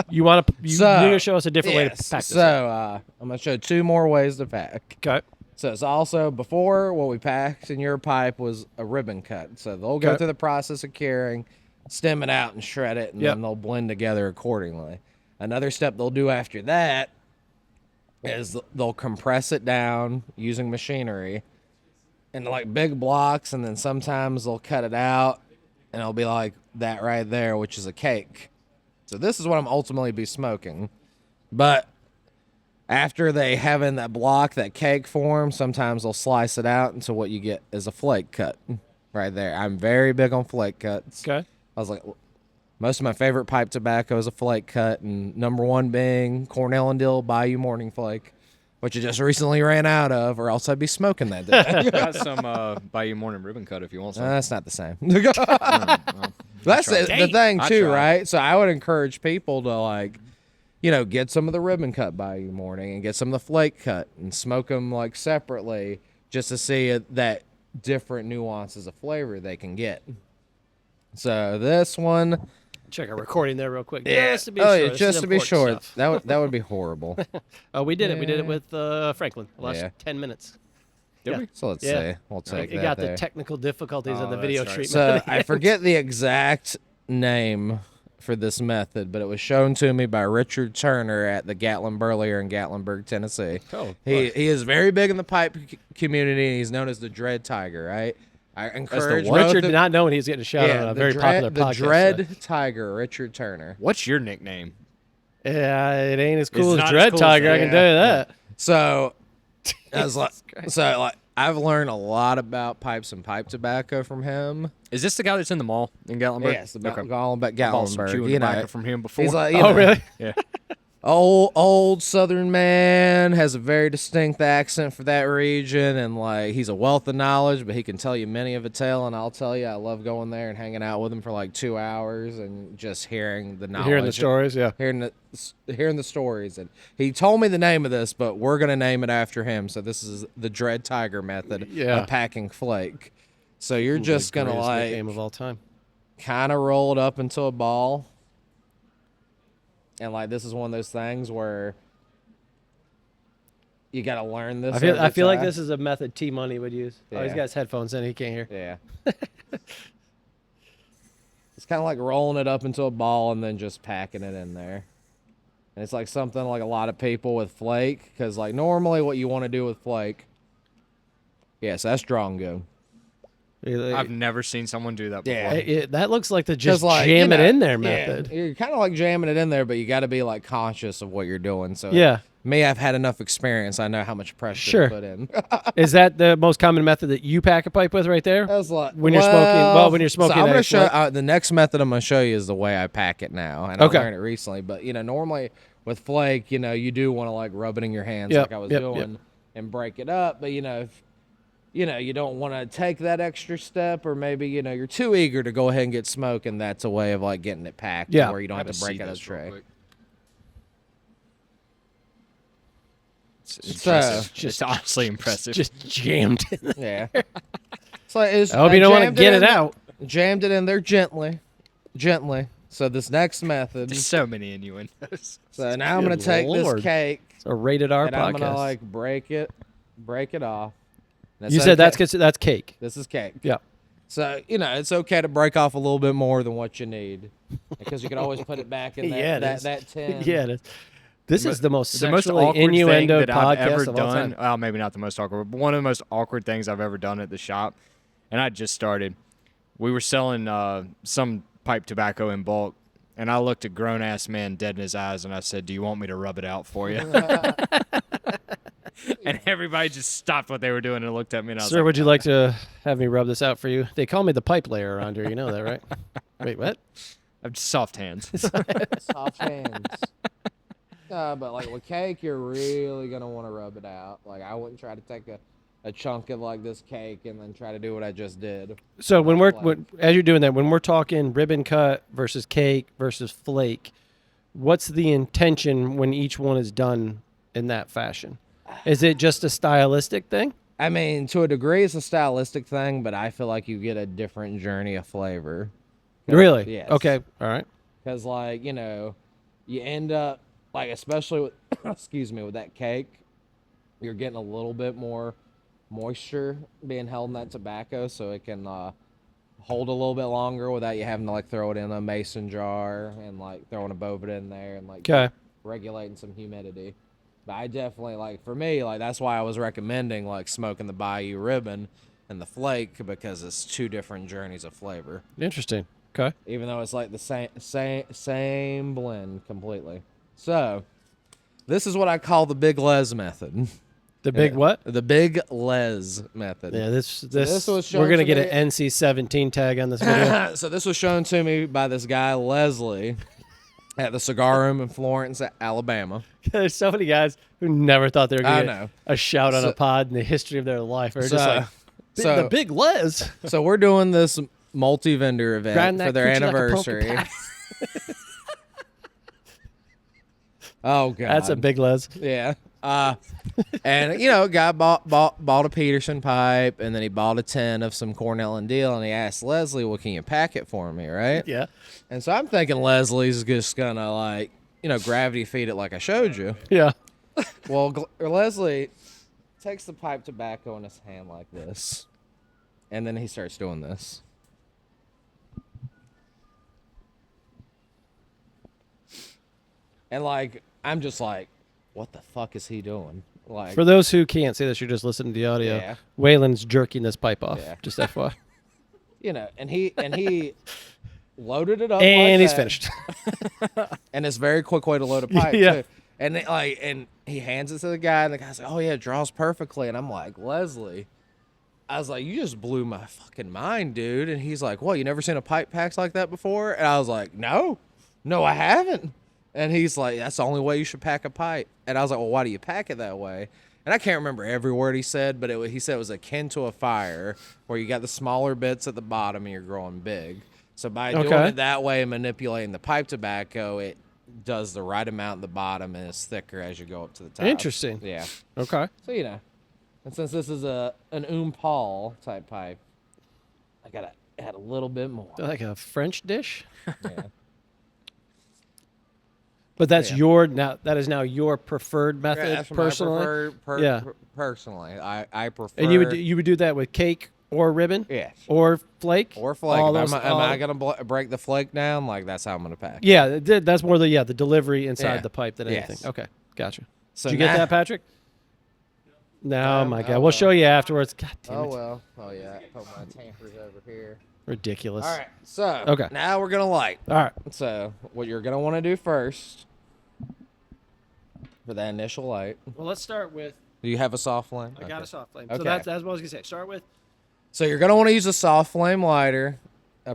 you're gonna show us a different way to pack this. So I'm gonna show 2 more ways to pack. Okay. So it's also, before, what we packed in your pipe was a ribbon cut. So they'll go through the process of curing, stem it out and shred it, and then they'll blend together accordingly. Another step they'll do after that is they'll compress it down using machinery into like big blocks, and then sometimes they'll cut it out and it'll be like that right there, which is a cake. So this is what I'm ultimately be smoking. But after they have in that block, that cake form, sometimes they'll slice it out into what you get is a flake cut right there. I'm very big on flake cuts. Okay. I was like, most of my favorite pipe tobacco is a flake cut, and number 1 being Cornell and Dill Bayou Morning Flake, which I just recently ran out of, or else I'd be smoking that day. Got some Bayou Morning ribbon cut if you want some. That's not the same. That's the thing too, right? So I would encourage people to get some of the ribbon cut Bayou Morning and get some of the flake cut and smoke them like separately, just to see that different nuances of flavor they can get. So this one. Check our recording there real quick. Yeah. Just to be sure. Just to be sure. That would be horrible. Oh, we did it. We did it with Franklin the last 10 minutes. Did we? So let's see. We'll take You that got there. the technical difficulties of the video treatment. So I forget the exact name for this method, but it was shown to me by Richard Turner at the Gatlin Burlier in Gatlinburg, Tennessee. Oh, he is very big in the pipe community, and he's known as the Dread Tiger, right? I encourage Richard did not know when he was getting a shout out on a very popular podcast. The Dread Tiger, Richard Turner. What's your nickname? Yeah, it ain't as cool It's as not Dread as cool as Tiger, I can tell you that. So, I've learned a lot about pipes and pipe tobacco from him. Is this the guy that's in the mall in Gatlinburg? Yes, Okay. all about I bought some Gatlinburg. chewing tobacco from him before. He's like, Really? Yeah. old Southern man, has a very distinct accent for that region, and he's a wealth of knowledge, but he can tell you many of a tale. And I'll tell you, I love going there and hanging out with him for 2 hours and just hearing the knowledge, Hearing the stories, yeah. hearing the stories. And he told me the name of this, but we're gonna name it after him. So this is the Dread Tiger method of packing flake. So you're just gonna game of all time. kind of roll it up into a ball. And this is one of those things where you got to learn this. I feel like this is a method T Money would use. Yeah. Oh, he's got his headphones in, he can't hear. Yeah. It's kind of like rolling it up into a ball and then just packing it in there. And it's something a lot of people with flake, because normally what you want to do with flake, yes, that's draw and go. I've never seen someone do that before. Yeah, that looks like the just jam it in there method. You're kind of jamming it in there, but you got to be conscious of what you're doing. So me, I've had enough experience. I know how much pressure to put in. Is that the most common method that you pack a pipe with right there? That's when you're smoking. Well, when you're smoking, so I'm gonna show the next method I'm gonna show you is the way I pack it now, and I learned it recently. But normally with flake, you do want to rub it in your hands like I was doing and break it up. But if you don't want to take that extra step, or maybe, you're too eager to go ahead and get smoke, and that's a way of getting it packed where you don't have to break out a tray. It's impressive. Just honestly impressive. Just jammed in there. Yeah. So I hope you don't want to get it out. Jammed it in there gently. So this next method. There's so many innuendos. So now I'm going to take this cake. It's a rated R and podcast. I'm going to break it off. You said that's cake. This is cake. Yeah. So, it's okay to break off a little bit more than what you need, because you can always put it back in that tin. Yeah, it is. This is the most awkward innuendo thing that I've ever of all done. time. Well, maybe not the most awkward, but one of the most awkward things I've ever done at the shop. And I just started. We were selling some pipe tobacco in bulk And I looked a grown-ass man dead in his eyes, and I said, "Do you want me to rub it out for you?" And everybody just stopped what they were doing and looked at me, and I was Sir, like, would you like to have me rub this out for you? They call me the pipe layer around here. You know that, right? Wait, what? "I'm just soft hands." Soft hands. But like with cake, you're really gonna want to rub it out. Like I wouldn't try to take a chunk of like this cake and then try to do what I just did. So as you're doing that, when we're talking ribbon cut versus cake versus flake, what's the intention when each one is done in that fashion? Is it just a stylistic thing? I mean, to a degree, it's a stylistic thing, but I feel like you get a different journey of flavor. Really? Yes. Okay. All right. Because like you end up like, especially with excuse me, with that cake, you're getting a little bit more moisture being held in that tobacco, so it can hold a little bit longer without you having to like throw it in a mason jar and like throwing a Bovida in there and like regulating some humidity. But I definitely, like, for me, like, that's why I was recommending like smoking the Bayou ribbon and the flake, because it's two different journeys of flavor. Interesting. Okay. Even though it's like the same blend completely. So this is what I call the Big Les method. The big what? The Big Les method. Yeah, this was shown we're gonna to get me- an NC-17 tag on this video. So this was shown to me by this guy Leslie at the Cigar Room in Florence, Alabama. There's so many guys who never thought they were I gonna know. get a shout on a pod in the history of their life. They're just like so- the Big Les. So we're doing this multi-vendor event Grind that for their coochie like a anniversary. poker Oh god, That's a Big Les. yeah. And guy bought a Peterson pipe, and then he bought a 10 of some Cornell and Deal, and he asked Leslie, "Well, can you pack it for me?" Right? Yeah. And so I'm thinking Leslie's just gonna like gravity feed it like I showed you. Yeah. Well, Leslie takes the pipe tobacco in his hand like this, and then he starts doing this. And like, I'm just like, what the fuck is he doing? Like, For those who can't see this, you're just listening to the audio. Yeah. Waylon's jerking this pipe off. Yeah. Just FYI. and he loaded it up, And like he's that. finished. And it's a very quick way to load a pipe Yeah. too. And and he hands it to the guy, and the guy's like, "Oh yeah, it draws perfectly." And I'm like, Leslie, I was like, "You just blew my fucking mind, dude." And he's like, "What? You never seen a pipe packed like that before?" And I was like, "No, I haven't." And he's like, "That's the only way you should pack a pipe." And I was like, "Well, why do you pack it that way?" And I can't remember every word he said, but he said it was akin to a fire, where you got the smaller bits at the bottom and you're growing big. So by doing Okay. it that way and manipulating the pipe tobacco, it does the right amount at the bottom and is thicker as you go up to the top. Interesting. Yeah. Okay. So and since this is an Paul type pipe, I gotta add a little bit more. Like a French dish? Yeah. But that's Yeah. that is now your preferred method That's my personally. preferred personally, I prefer. And you would do that with cake or ribbon? Yes. Or flake? Or flake. All Am those- I gonna break the flake down? Like that's how I'm gonna pack. Yeah, that's more the delivery inside Yeah. the pipe than Yes. anything. Okay, gotcha. So Did you get now- that, Patrick? No, my God. oh, We'll well. show you afterwards. God damn Oh it. well. Oh yeah. Put my tampers over here. Ridiculous. All right. So Okay. now we're gonna light. All right. So what you're gonna want to do first for that initial light? Well, let's start with. Do you have a soft flame? I got a soft flame. Okay. So that's what I was going to say. Start with. So you're gonna want to use a soft flame lighter,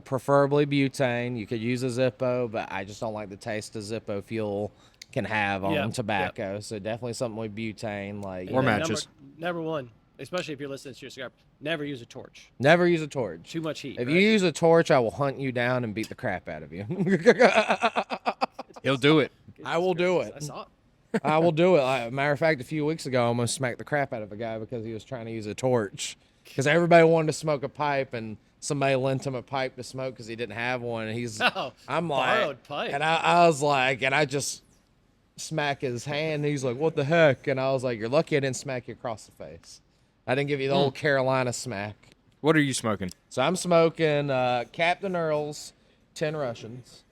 preferably butane. You could use a Zippo, but I just don't like the taste of Zippo fuel can have on Yep, tobacco. So definitely something with butane. Like Or And then matches. Number one, especially if you're listening to your cigar, never use a torch. never use a torch. Too much heat. If right? you use a torch, I will hunt you down and beat the crap out of you. He'll do it. I will do it. I saw it. I will do it. Matter of fact, a few weeks ago, I almost smacked the crap out of a guy because he was trying to use a torch. Because everybody wanted to smoke a pipe, and somebody lent him a pipe to smoke because he didn't have one. And I'm like, borrowed pipe. and I was like, and I just smack his hand. And he's like, "What the heck?" And I was like, "You're lucky I didn't smack you across the face. I didn't give you the old Carolina smack." What are you smoking? So I'm smoking Captain Earl's 10 Russians.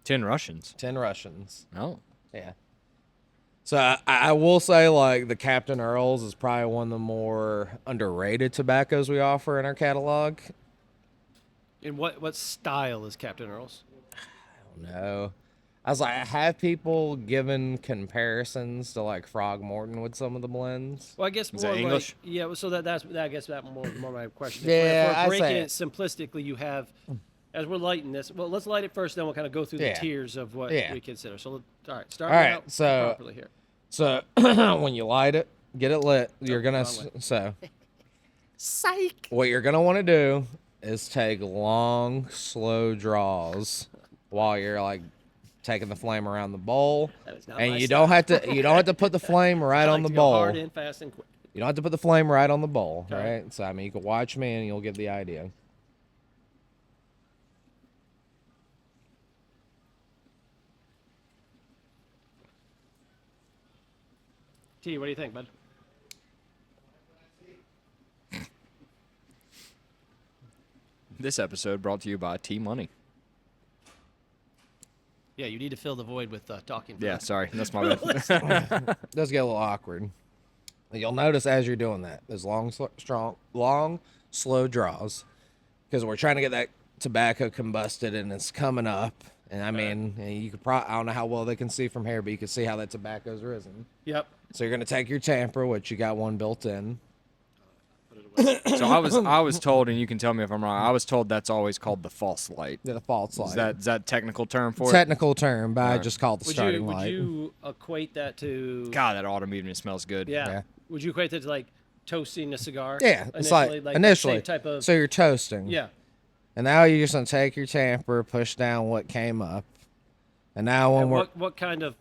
10 Russians. 10 Russians. Oh. Yeah. So I will say, like, the Captain Earl's is probably one of the more underrated tobaccos we offer in our catalog. And what style is Captain Earl's? know. I was like, I have people given comparisons to like Frog Morton with some of the blends. Well, I guess Is more that like, English? yeah. Well, so that's I guess that more my question. Yeah, if we're I breaking say- it simplistically, you have as we're lighting this. Well, let's light it first, then we'll kind of go through the Yeah. tiers of what Yeah. we consider. So, all right, start All right, out so- properly here. So when you light it, get it lit. You're gonna wrong way. so Psych. what you're gonna want to do is take long, slow draws while you're like taking the flame around the bowl, That is not and my you style. don't have to put the flame right I on like the to go bowl. hard in, fast, and quick. You don't have to put the flame right on the bowl, Okay. right? So I mean, you can watch me and you'll get the idea. T, what do you think, bud? This episode brought to you by T Money. Yeah, you need to fill the void with talking. Yeah, sorry, that's my bad. Does get a little awkward. You'll notice as you're doing that, there's long, slow draws, because we're trying to get that tobacco combusted and it's coming up. And I mean, you could probably, I don't know how well they can see from here, but you can see how that tobacco's risen. Yep. So you're gonna take your tamper, which you got one built in. So I was told, and you can tell me if I'm wrong. I was told that's always called the false light. The false Is light. that technical term for it? Technical term, but I Alright. just call it the starting Would light. you equate that to? God, that autumn evening smells good. Yeah. Yeah. Would you equate that to like toasting a cigar? Yeah, it's Initially, like the initially. same type of. So you're toasting. Yeah. And now you're just gonna take your tamper, push down what came up, and now when And we're, what kind of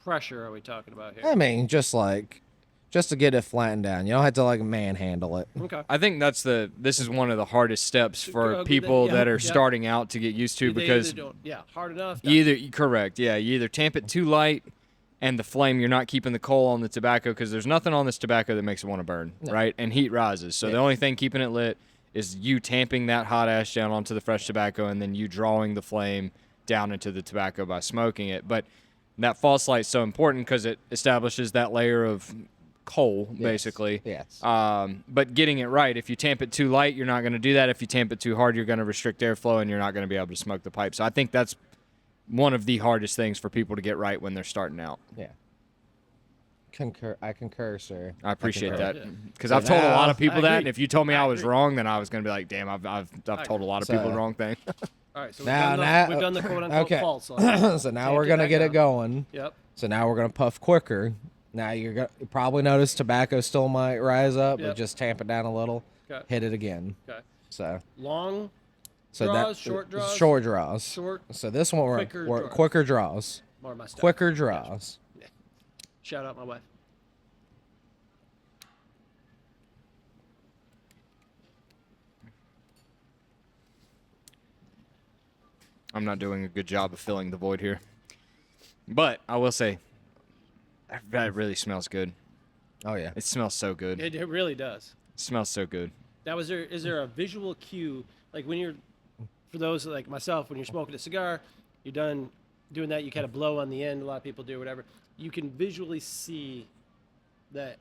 pressure are we talking about here? I mean, just to get it flattened down. You don't have to like manhandle it. Okay. I think this is one of the hardest steps for Good, people yeah, that are yeah. starting out to get used to, They because either don't- yeah, hard enough. correct, yeah, you either tamp it too light, and the flame, you're not keeping the coal on the tobacco, because there's nothing on this tobacco that makes it want to burn, right? And heat rises, so the only thing keeping it lit is you tamping that hot ash down onto the fresh tobacco, and then you drawing the flame down into the tobacco by smoking it. But that false light's so important because it establishes that layer of coal, basically. Yes. But getting it right, if you tamp it too light, you're not going to do that. If you tamp it too hard, you're going to restrict airflow, and you're not going to be able to smoke the pipe. So I think that's one of the hardest things for people to get right when they're starting out. Yeah. I concur, sir. I appreciate concur. that, because I've told a lot of people I that, agree. and if you told me I was agree. wrong, then I was going to be like, damn, I've told a lot of people the wrong thing. All right. So Now, we've done the quote unquote okay. false line. So now Tamped we're it gonna back get it down. going. Yep. So now we're gonna puff quicker. Now you're gonna you probably notice tobacco still might rise up, Yep. but just tamp it down a little. Okay. Hit it again. Okay. So Long that draws, short draws? short draws. Short. So this one Quicker we're draws. quicker draws. More of my stuff. Quicker draws. Shout out my wife. I'm not doing a good job of filling the void here. But I will say, that really smells good. Oh yeah. It smells so good. It really does. It smells so good. Now, is there a visual cue, like when you're, for those like myself, when you're smoking a cigar, you're done doing that, you kind of blow on the end, a lot of people do, whatever. You can visually see that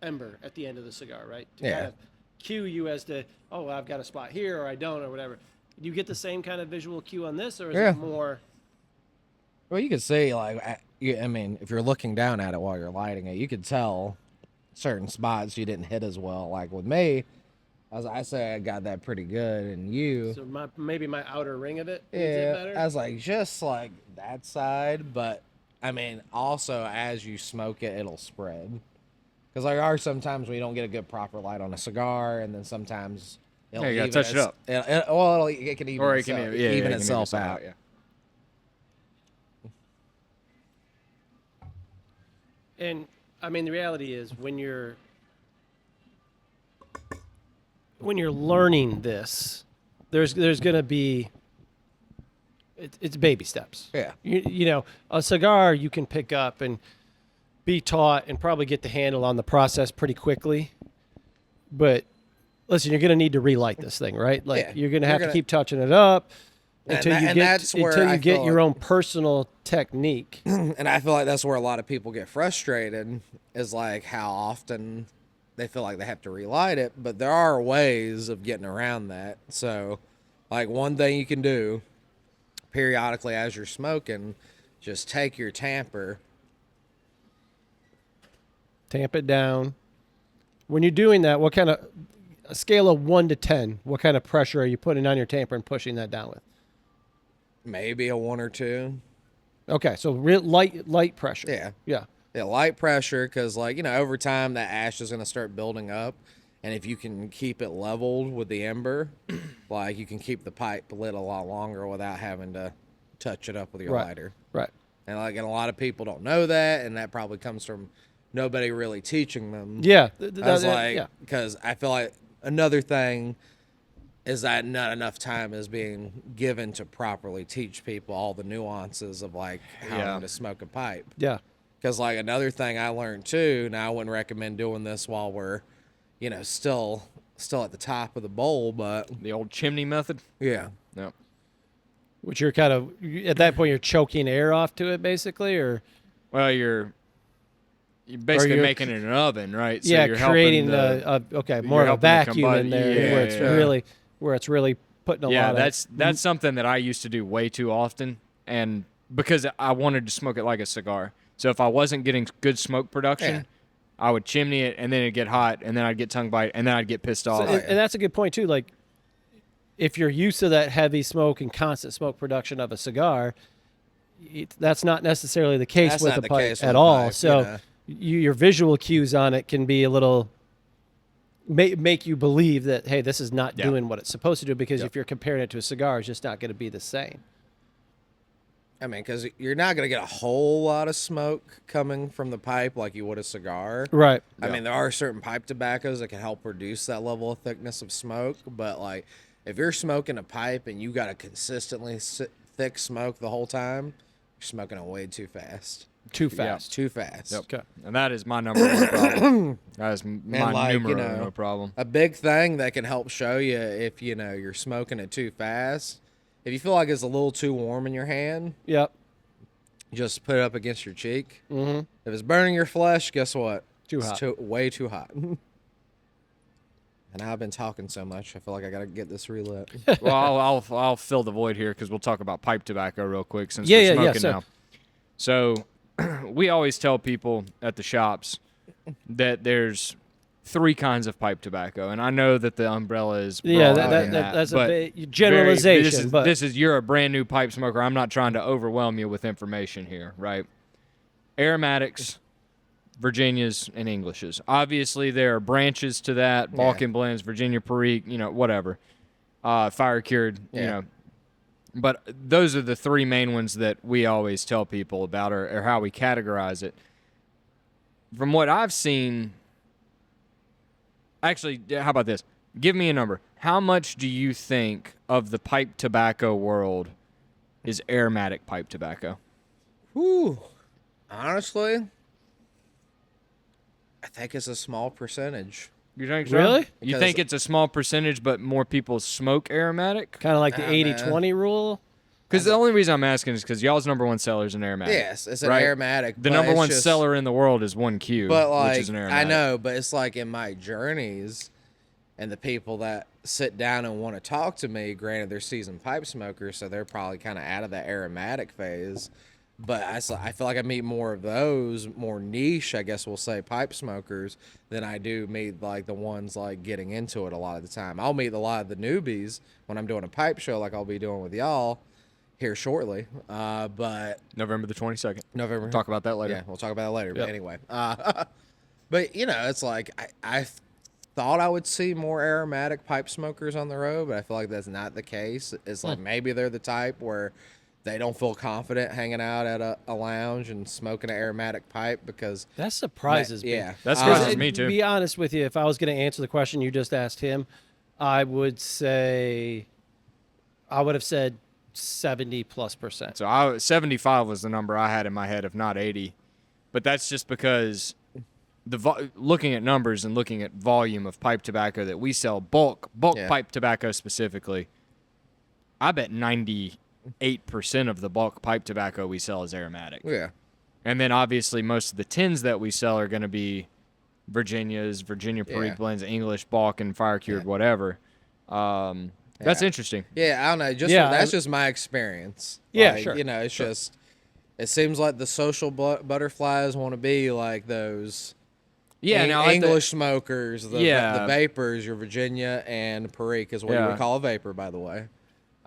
ember at the end of the cigar, right? To Yeah. kind of cue you as to, oh, well, I've got a spot here, or I don't, or whatever. Do you get the same kind of visual cue on this, or is Yeah. it more? Well, you can see I mean, if you're looking down at it while you're lighting it, you could tell certain spots you didn't hit as well. Like with me, I say I got that pretty good, and you. So maybe my outer ring of it needs it Yeah, better? I was like, just like that side, but I mean, also as you smoke it, it'll spread. Because there are sometimes when you don't get a good proper light on a cigar, and then sometimes it'll Yeah, you gotta even touch it up. it can even Or it can itself, even even make itself out. Yeah. And I mean, the reality is when you're learning this, there's going to be it's baby steps. Yeah. You know, a cigar you can pick up and be taught and probably get the handle on the process pretty quickly. But listen, you're going to need to relight this thing, right? Like Yeah, you're going to you're have to gonna- keep touching it up And until that- you and get that's where until I you get feel your like- own personal technique. And I feel like that's where a lot of people get frustrated, is like how often they feel like they have to relight it, but there are ways of getting around that. So, like one thing you can do, periodically as you're smoking, just take your tamper. Tamp it down. When you're doing that, what kind of a scale of 1 to 10? What kind of pressure are you putting on your tamper and pushing that down with? Maybe a 1 or 2. Okay, so real light pressure. Yeah. Yeah. Light pressure, because over time that ash is going to start building up, and if you can keep it leveled with the ember, you can keep the pipe lit a lot longer without having to touch it up with your lighter. Right. And and a lot of people don't know that, and that probably comes from nobody really teaching them. Yeah. Because I feel like another thing is that not enough time is being given to properly teach people all the nuances of how to smoke a pipe. Yeah. Because another thing I learned too, now I wouldn't recommend doing this while we're, still at the top of the bowl, but The old chimney method. yeah. No. Which you're kind of, at that point, you're choking air off to it, basically, or? Well, you're basically making it in an oven, right? So Yeah, you're creating helping more of a helping the vacuum in there Yeah, where it's really putting a lot of. That's something that I used to do way too often, and because I wanted to smoke it like a cigar. So if I wasn't getting good smoke production, I would chimney it, and then it'd get hot, and then I'd get tongue bite, and then I'd get pissed off. And that's a good point too. If you're used to that heavy smoke and constant smoke production of a cigar, that's not necessarily the case with the pipe at all. So your visual cues on it can be a little make you believe that, hey, this is not doing what it's supposed to do, because if you're comparing it to a cigar, it's just not going to be the same. I mean, because you're not going to get a whole lot of smoke coming from the pipe like you would a cigar. Right. I mean, there are certain pipe tobaccos that can help reduce that level of thickness of smoke, but if you're smoking a pipe and you got a consistently thick smoke the whole time, you're smoking it way too fast. Too fast. Too fast. Yep. Okay. And that is my number one problem. That is my numero problem. A big thing that can help show you if you're smoking it too fast. If you feel like it's a little too warm in your hand, Yep. just put it up against your cheek. Mm-hmm. If it's burning your flesh, guess what? Too hot. Way too hot. And I've been talking so much, I feel like I gotta get this relit. Well, I'll fill the void here because we'll talk about pipe tobacco real quick since we're smoking now. So we always tell people at the shops that there's 3 kinds of pipe tobacco, and I know that the umbrella is that's a generalization. This is you're a brand new pipe smoker. I'm not trying to overwhelm you with information here, right? Aromatics, Virginias, and Englishes. Obviously, there are branches to that: Balkan blends, Virginia Perique, whatever, fire cured, But those are the 3 main ones that we always tell people about, or how we categorize it. From what I've seen. Actually, how about this? Give me a number. How much do you think of the pipe tobacco world is aromatic pipe tobacco? Whew. Honestly, I think it's a small percentage. You think so? Really? You think it's a small percentage, but more people smoke aromatic? Kind of like the 80-20 rule? Because the only reason I'm asking is because y'all's number 1 seller is an aromatic. Yes, it's an aromatic. The number 1 seller in the world is 1Q, which is an aromatic. I know, but it's in my journeys and the people that sit down and want to talk to me, granted they're seasoned pipe smokers, so they're probably kind of out of that aromatic phase. But I feel like I meet more of those, more niche, I guess we'll say, pipe smokers than I do meet the ones getting into it a lot of the time. I'll meet a lot of the newbies when I'm doing a pipe show like I'll be doing with y'all here shortly, but November the 22nd. November. We'll talk about that later. Yeah, we'll talk about that later. Yep. But anyway, but it's I thought I would see more aromatic pipe smokers on the road, but I feel like that's not the case. It's maybe they're the type where they don't feel confident hanging out at a lounge and smoking an aromatic pipe because that surprises me. Yeah, that surprises me too. To be honest with you, if I was going to answer the question you just asked him, I would have said 70+%. So 75 was the number I had in my head, if not 80. But that's just because looking at numbers and looking at volume of pipe tobacco that we sell, bulk pipe tobacco specifically, I bet 98% of the bulk pipe tobacco we sell is aromatic. Yeah. And then obviously most of the tins that we sell are going to be Virginia Perique blends, English, Balkan, fire cured, whatever. That's interesting. Yeah, I don't know. That's just my experience. Yeah, like, sure. You know, it's just it seems like the social butterflies want to be like those. Yeah, now English smokers, the Yeah. vapors, your Virginia and Perique is what you Yeah. would call a vapor, by the way.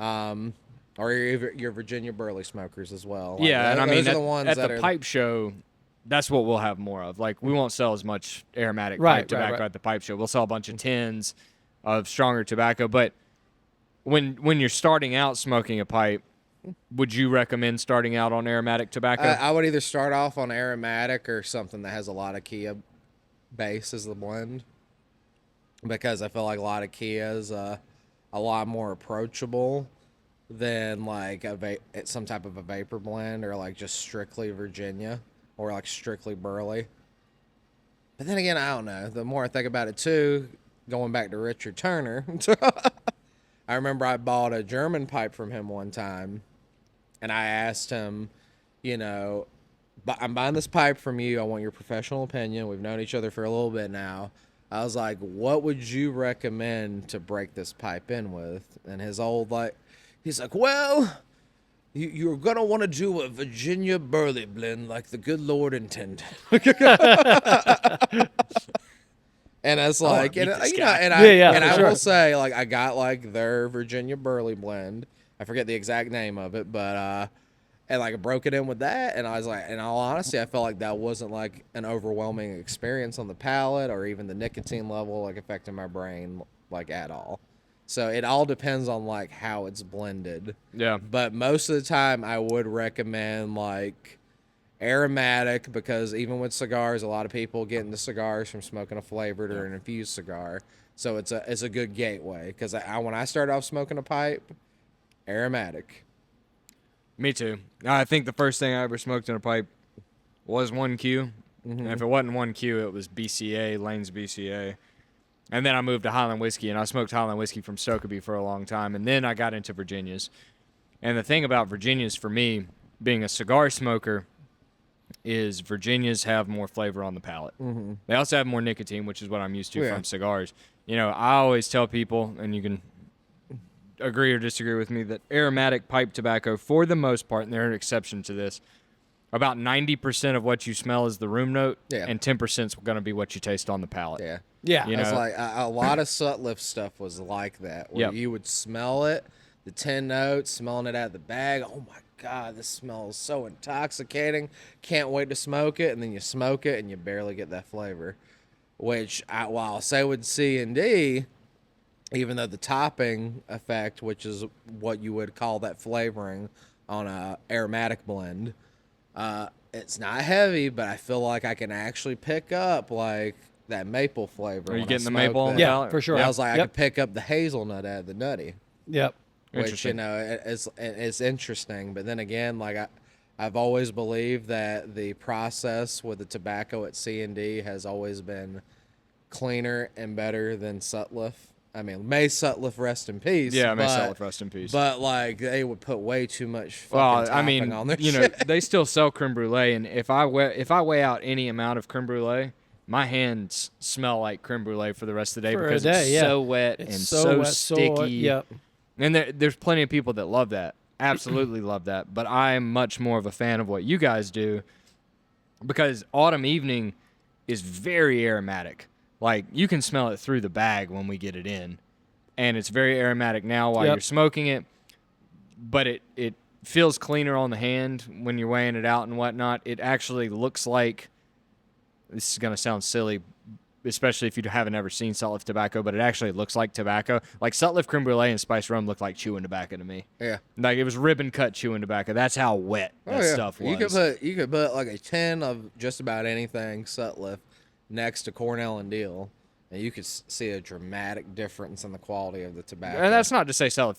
Or your Virginia burley smokers as well. Like, yeah, and I mean those are the ones at that the are pipe show, that's what we'll have more of. Like we won't sell as much aromatic Right, pipe tobacco right. at the pipe show. We'll sell a bunch of tins of stronger tobacco. But when you're starting out smoking a pipe, would you recommend starting out on aromatic tobacco? I would either start off on aromatic or something that has a lot of Kia base as the blend, because I feel like a lot of Kia is a lot more approachable than like some type of a vapor blend or like just strictly Virginia or like strictly burley. But then again, I don't know. The more I think about it too, going back to Richard Turner, I remember I bought a German pipe from him one time, and I asked him, you know, I'm buying this pipe from you. I want your professional opinion. We've known each other for a little bit now. I was like, what would you recommend to break this pipe in with? And he's like, well, you're going to want to do a Virginia burley blend like the good Lord intended. And I was like, I will say, like, I got like their Virginia burley blend. I forget the exact name of it, but and like I broke it in with that, and I was like, in all honesty, I felt like that wasn't like an overwhelming experience on the palate or even the nicotine level like affecting my brain like at all. So it all depends on like how it's blended. Yeah. But most of the time, I would recommend like aromatic, because even with cigars, a lot of people get into cigars from smoking a flavored or an infused cigar. So it's a good gateway, because when I started off smoking a pipe, aromatic. Me too. I think the first thing I ever smoked in a pipe was 1Q. Mm-hmm. And if it wasn't 1Q, it was BCA, Lane's BCA. And then I moved to Highland Whiskey, and I smoked Highland Whiskey from Stokeby for a long time. And then I got into Virginias. And the thing about Virginias for me, being a cigar smoker, is Virginias have more flavor on the palate. Mm-hmm. They also have more nicotine, which is what I'm used to from cigars. You know, I always tell people, and you can agree or disagree with me, that aromatic pipe tobacco, for the most part, and there are an exception to this, about 90% of what you smell is the room note, and 10% is going to be what you taste on the palate. Yeah. Yeah. You know? It's like a lot of Sutliff stuff was like that, where you would smell it, the 10 notes, smelling it out of the bag. Oh my God, this smells so intoxicating. Can't wait to smoke it. And then you smoke it and you barely get that flavor, which while I'll say with C&D, even though the topping effect, which is what you would call that flavoring on a aromatic blend, it's not heavy, but I feel like I can actually pick up like that maple flavor. Are you getting the maple on the Yeah, palate? for sure. I was like, I could pick up the hazelnut out of the nutty. Yep. Which, you know, it's interesting. But then again, like I've always believed that the process with the tobacco at C&D has always been cleaner and better than Sutliff. I mean, may Sutliff rest in peace. Yeah, may Sutliff rest in peace. But like they would put way too much fucking topping on their shit. They still sell creme brulee, and if I weigh out any amount of creme brulee, my hands smell like creme brulee for the rest of the day because it's so wet and so sticky. Yep. And there's plenty of people that love that, absolutely love that. But I'm much more of a fan of what you guys do, because Autumn Evening is very aromatic. Like, you can smell it through the bag when we get it in, and it's very aromatic now while you're smoking it, but it feels cleaner on the hand when you're weighing it out and whatnot. It actually looks like, this is going to sound silly, especially if you haven't ever seen Sutliff tobacco, but it actually looks like tobacco. Like, Sutliff creme brulee and spiced rum looked like chewing tobacco to me. Yeah. Like, it was ribbon cut chewing tobacco. That's how wet that stuff was. You could put like a 10 of just about anything Sutliff next to Cornell and Deal, and you could see a dramatic difference in the quality of the tobacco. And that's not to say Sutliff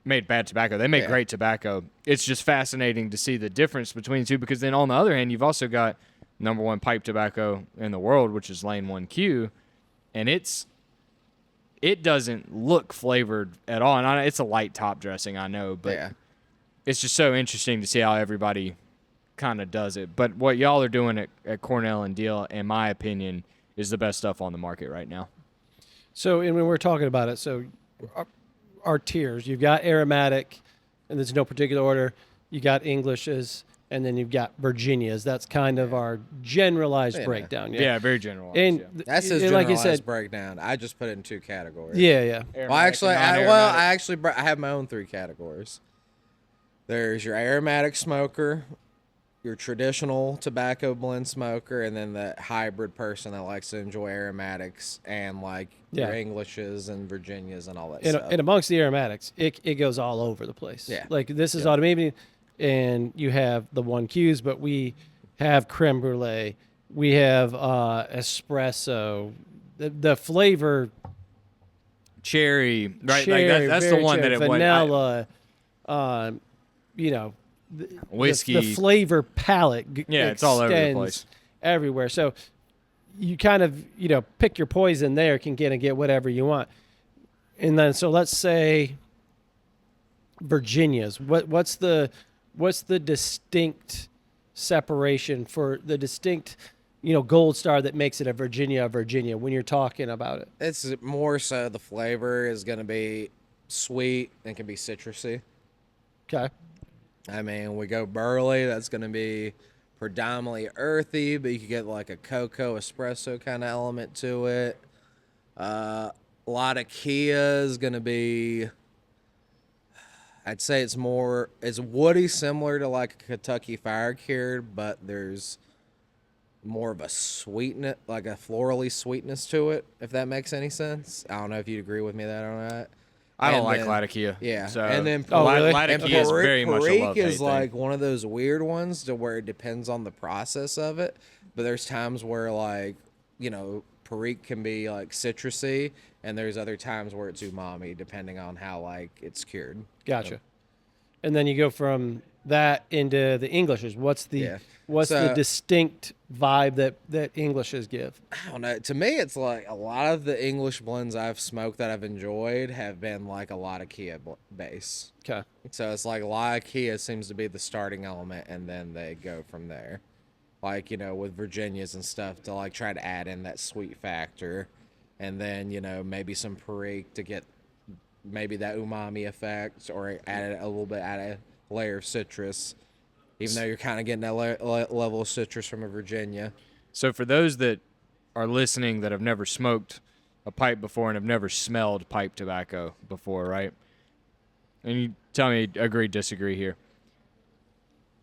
made bad tobacco. They make great tobacco. It's just fascinating to see the difference between the two, because then on the other hand, you've also got number one pipe tobacco in the world, which is Lane 1Q, and it doesn't look flavored at all. And it's a light top dressing, I know, but it's just so interesting to see how everybody kind of does it. But what y'all are doing at Cornell and Deal, in my opinion, is the best stuff on the market right now. So, and when we're talking about it, so our tiers. You've got aromatic, and there's no particular order. You got Englishes, and then you've got Virginias. That's kind of our generalized breakdown. Yeah, very generalized. And That's his and generalized like you said, breakdown. I just put it in 2 categories. yeah. Well, actually, I have my own 3 categories. There's your aromatic smoker, your traditional tobacco blend smoker, and then the hybrid person that likes to enjoy aromatics and like your Englishes and Virginias and all that stuff. And amongst the aromatics, it goes all over the place. Yeah. Like this is automated, and you have the 1Qs, but we have creme brulee, we have espresso, the flavor. Cherry, right? Cherry, like that's the one cherry, that it vanilla, whiskey, the flavor palette. It's all over the place, everywhere. So you kind of pick your poison there, can get whatever you want. And then so let's say Virginias. What's the distinct separation for the distinct gold star that makes it a Virginia when you're talking about it? It's more so the flavor is going to be sweet and can be citrusy. Okay. I mean, we go burley, that's going to be predominantly earthy, but you can get like a cocoa espresso kind of element to it. A lot of Kia is going to be, I'd say it's woody, similar to like a Kentucky Fire Cured, but there's more of a sweetness, like a florally sweetness to it, if that makes any sense. I don't know if you'd agree with me that or not. I don't like Laudisi. Yeah. So, and then really? Laudisi is very much a love-hate is thing. like one of those weird ones to where it depends on the process of it. But there's times where like, Perique can be like citrusy, and there's other times where it's umami, depending on how like it's cured. Gotcha. So, and then you go from that into the Englishes. What's the distinct vibe that Englishes give? I don't know. To me, it's like a lot of the English blends I've smoked that I've enjoyed have been like a lot of Kia base. Okay. So it's like a lot of Kia seems to be the starting element, and then they go from there. Like, with Virginias and stuff to like try to add in that sweet factor, and then, maybe some Perique to get maybe that umami effect, or add a little bit, add a layer of citrus. Even though you're kind of getting that level of citrus from a Virginia. So for those that are listening that have never smoked a pipe before and have never smelled pipe tobacco before, right? And you tell me, agree, disagree here.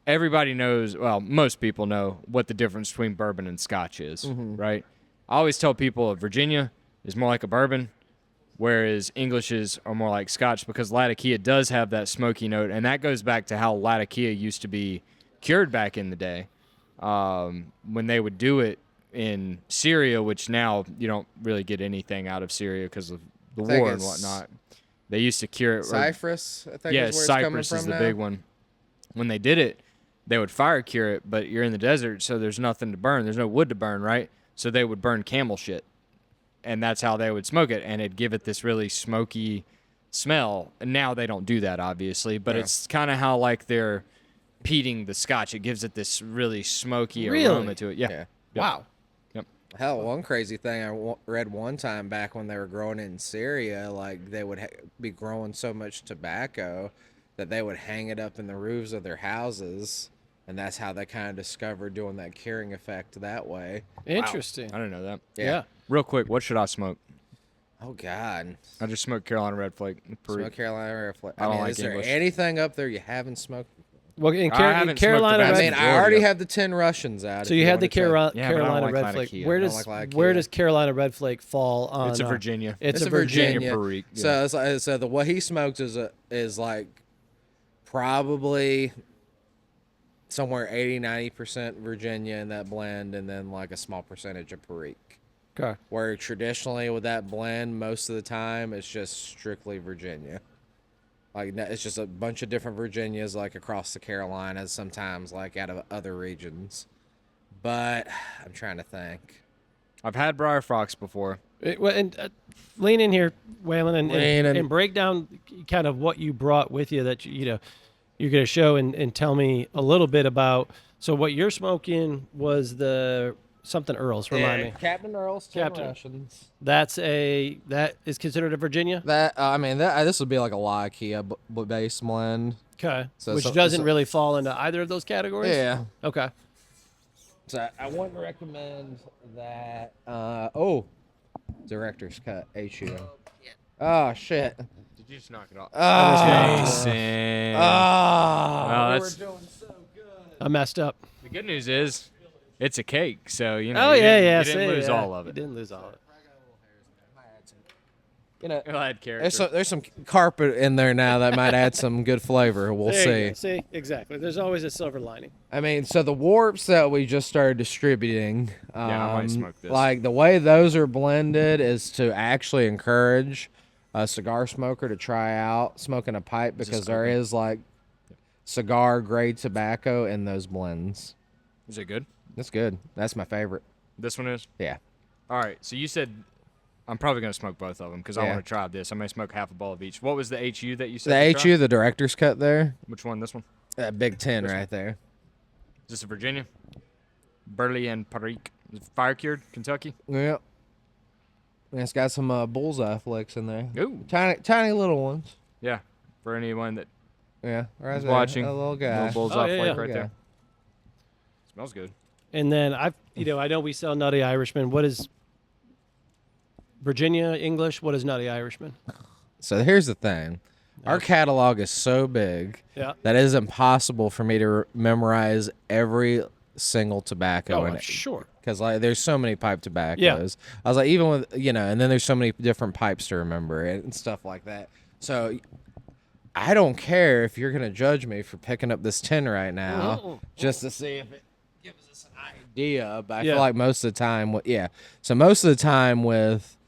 Everybody knows, well, most people know what the difference between bourbon and Scotch is, right? I always tell people a Virginia is more like a bourbon, whereas Englishes are more like Scotch, because Laudisi does have that smoky note, and that goes back to how Laudisi used to be cured back in the day, when they would do it in Syria, which now you don't really get anything out of Syria because of the war and whatnot. They used to cure it. Cyprus, I think. Yeah, is where Cyprus it's coming is from the now. big one. When they did it, they would fire cure it, but you're in the desert, so there's nothing to burn. There's no wood to burn, right? So they would burn camel shit. And that's how they would smoke it, and it'd give it this really smoky smell. And now they don't do that, obviously, but it's kind of how like they're peating the Scotch. It gives it this really smoky aroma to it. Yeah. Yeah. Wow. Yep. Hell, one crazy thing I read one time back when they were growing in Syria, like they would be growing so much tobacco that they would hang it up in the roofs of their houses, and that's how they kind of discovered doing that curing effect that way. Interesting. I didn't know that. Yeah. Real quick, what should I smoke? Oh God. I just smoked Carolina Red Flake. Smoke Carolina Red Flake. I don't like is there English. anything up there you haven't smoked? Well, in I haven't smoked Carolina the I vast mean, Red, I majority already of- have the 10 Russians out. so if you had the want to try. Yeah, but I don't Carolina like Red Flake. Laudisi. Where I don't does like Laudisi. where does Carolina Red Flake fall on? It's a Virginia. It's a Virginia. Virginia. Perique, yeah. So it's like, so the what he smokes is like probably somewhere 80-90% Virginia in that blend, and then like a small percentage of Perique. Okay. Where traditionally with that blend, most of the time it's just strictly Virginia. Like it's just a bunch of different Virginias, like across the Carolinas, sometimes like out of other regions. But I'm trying to think. I've had Briar Fox before. Lean in here, Waylon, Lean in. and break down kind of what you brought with you that you're going to show and tell me a little bit about. So what you're smoking was the something Earls. Remind me. Captain Earl's 10 Captain. Russians. That is considered a Virginia. That this would be like a Lakia base blend. Okay. So Which doesn't really fall into either of those categories. Yeah. Okay. So I wouldn't recommend that. Director's cut HU. Oh shit. Did you just knock it off? Jason. Well, We're doing so good. I messed up. the good news is, it's a cake, so you know. Oh, you yeah. didn't lose all of You it. didn't lose all of it. You know, It'll add character. there's some carpet in there now that might add some good flavor. We'll There you see. go. See, exactly. There's always a silver lining. I mean, so the warps that we just started distributing, Yeah, I might smoke this. like the way those are blended is to actually encourage a cigar smoker to try out smoking a pipe because there is like cigar grade tobacco in those blends. Is it good? That's good. That's my favorite. This one is? Yeah. All right, so you said I'm probably going to smoke both of them because I Yeah. want to try this. I may smoke half a ball of each. What was the HU that you said? The to try? HU, the director's cut there, Which one? This one? that big 10 right there. Is this a Virginia? Burley and Perique. Is it fire cured, Kentucky? Yep. And it's got some bullseye flicks in there. Ooh. Tiny little ones. Yeah. For anyone that Yeah, right is there. watching, A little guy. little bullseye yeah, flake yeah. right Yeah. there. Smells good. And then I know we sell Nutty Irishman. What is Virginia English? What is Nutty Irishman? So here's the thing. Our catalog is so big Yeah. that it is impossible for me to memorize every single tobacco Oh, in I'm it. sure. Because like there's so many pipe tobaccos. I was like, even with and then there's so many different pipes to remember and stuff like that. So I don't care if you're gonna judge me for picking up this 10 right now, just to see if it gives us an idea. But I Yeah. feel like most of the time, So most of the time with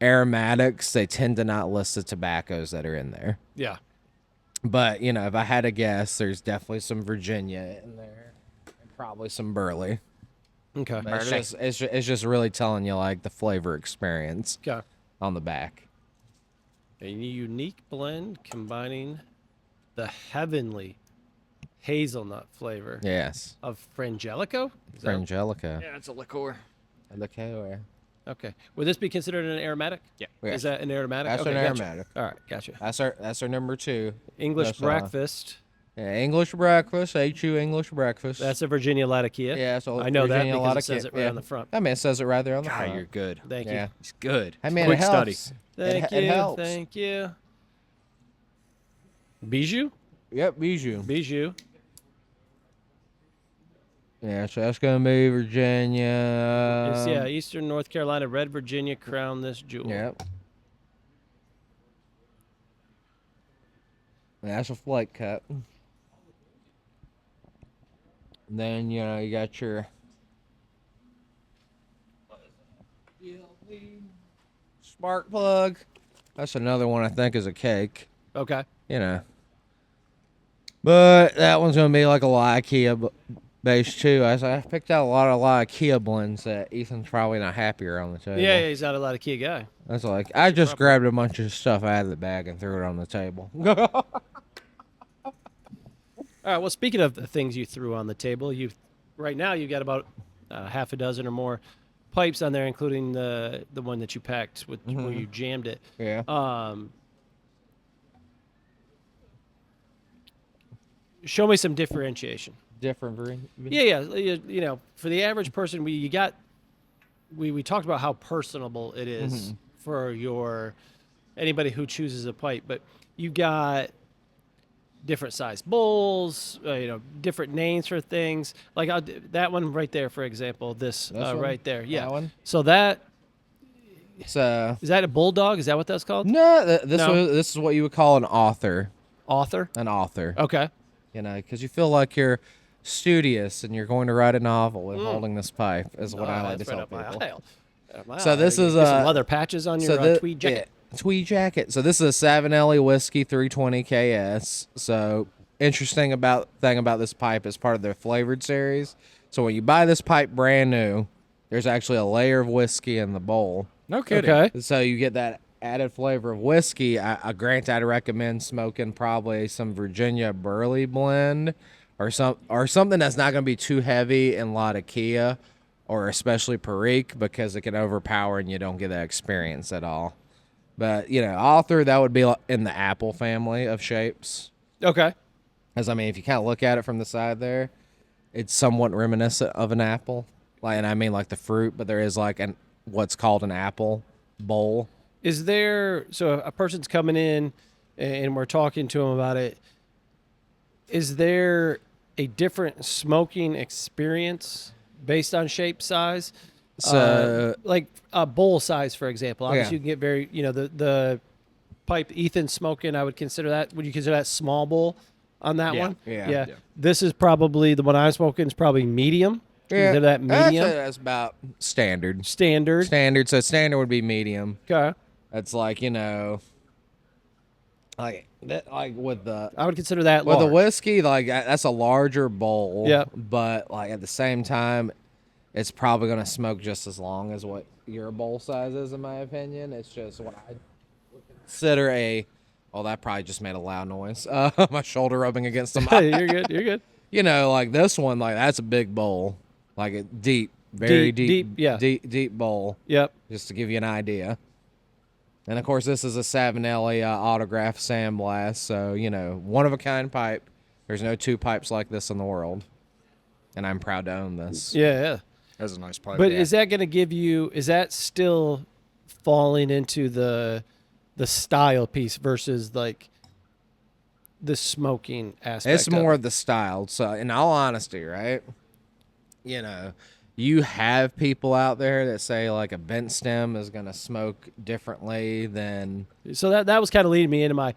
aromatics, they tend to not list the tobaccos that are in there. Yeah. But if I had to guess, there's definitely some Virginia in there, and probably some Burley. Okay. But it's just really telling you like the flavor experience Okay. on the back. A unique blend combining the heavenly hazelnut flavor Yes, of Frangelico. Is that- Frangelica. Yeah, it's a liqueur. Liqueur. Okay. Would this be considered an aromatic? Yeah. Yeah. Is that an aromatic? That's okay, an gotcha. aromatic. All right, gotcha. That's our number 2. English That's, breakfast. Yeah, English breakfast. HU English breakfast. That's a Virginia Latakia. yeah. So I know that Virginia because it Latakia. says it right Yeah. on the front. I mean, it says it right there on the God, front. you're good. Thank Yeah. you. He's good. I mean, Quick it helps. study. Thank It you. helps. Thank you. Bijou? Yep, Bijou. Bijou. Yeah, so that's gonna be Virginia. It's, Eastern North Carolina, Red Virginia, crown this jewel. Yep. That's a flake cut. And then you got your spark plug. That's another one I think is a cake. Okay. But that one's gonna be like a Lakia base too. I picked out a lot of Lakia blends that Ethan's probably not happier on the table. Yeah, he's not a Latakia guy. That's like I just grabbed a bunch of stuff out of the bag and threw it on the table. All right. Well, speaking of the things you threw on the table, right now you've got about half a dozen or more pipes on there, including the one that you packed with where you jammed it. Yeah. Show me some differentiation. Different breed. Yeah. For the average person, we talked about how personable it is for anybody who chooses a pipe, but you got different size bowls, different names for things. Like that one right there, for example, this one? right there. Yeah. That one? So that So is that a bulldog? Is that what that's called? no, No. this is what you would call an author. Author. An author. Okay. Because you feel like you're studious and you're going to write a novel and holding this pipe is what I like to That's right tell up my people. aisle. Right up my So aisle. this You is, get some leather patches on your So tweed jacket. yeah, tweed jacket. So this is a Savinelli whiskey 320 KS. So interesting thing about this pipe is part of their flavored series. So when you buy this pipe brand new, there's actually a layer of whiskey in the bowl. No kidding. Okay. So you get that added flavor of whiskey. I'd recommend smoking probably some Virginia Burley blend or something that's not going to be too heavy in Laudisi or especially Perique, because it can overpower and you don't get that experience at all. But, all through that would be in the apple family of shapes. Okay. Because, I mean, if you kind of look at it from the side there, it's somewhat reminiscent of an apple. And I mean like the fruit, but there is like what's called an apple bowl. Is there, so a person's coming in and we're talking to them about it, is there a different smoking experience based on shape, size? So, like a bowl size, for example. Obviously, Yeah. you can get very, the pipe Ethan's smoking. I would consider that. Would you consider that small bowl on that one? Yeah. This is probably the one I'm smoking is probably medium. Consider that medium. That's about standard. Standard. Standard. So standard would be medium. Okay. That's like like that, like with the I would consider that with large. the whiskey, like that's a larger bowl. Yep. But like at the same time, it's probably gonna smoke just as long as what your bowl size is, in my opinion. It's just what I would consider a. Oh, that probably just made a loud noise. My shoulder rubbing against the mic. You're good. You're good. Like this one, like that's a big bowl, like a deep, very deep, yeah. deep bowl. Yep. Just to give you an idea. And of course, this is a Savinelli autograph sandblast, so one of a kind pipe. There's no two pipes like this in the world, and I'm proud to own this. Yeah. That's a nice pipe. But is that going to give you? Is that still falling into the style piece versus like the smoking aspect? It's more of the style. So, in all honesty, right? You have people out there that say like a bent stem is gonna smoke differently than. So that was kind of leading me into my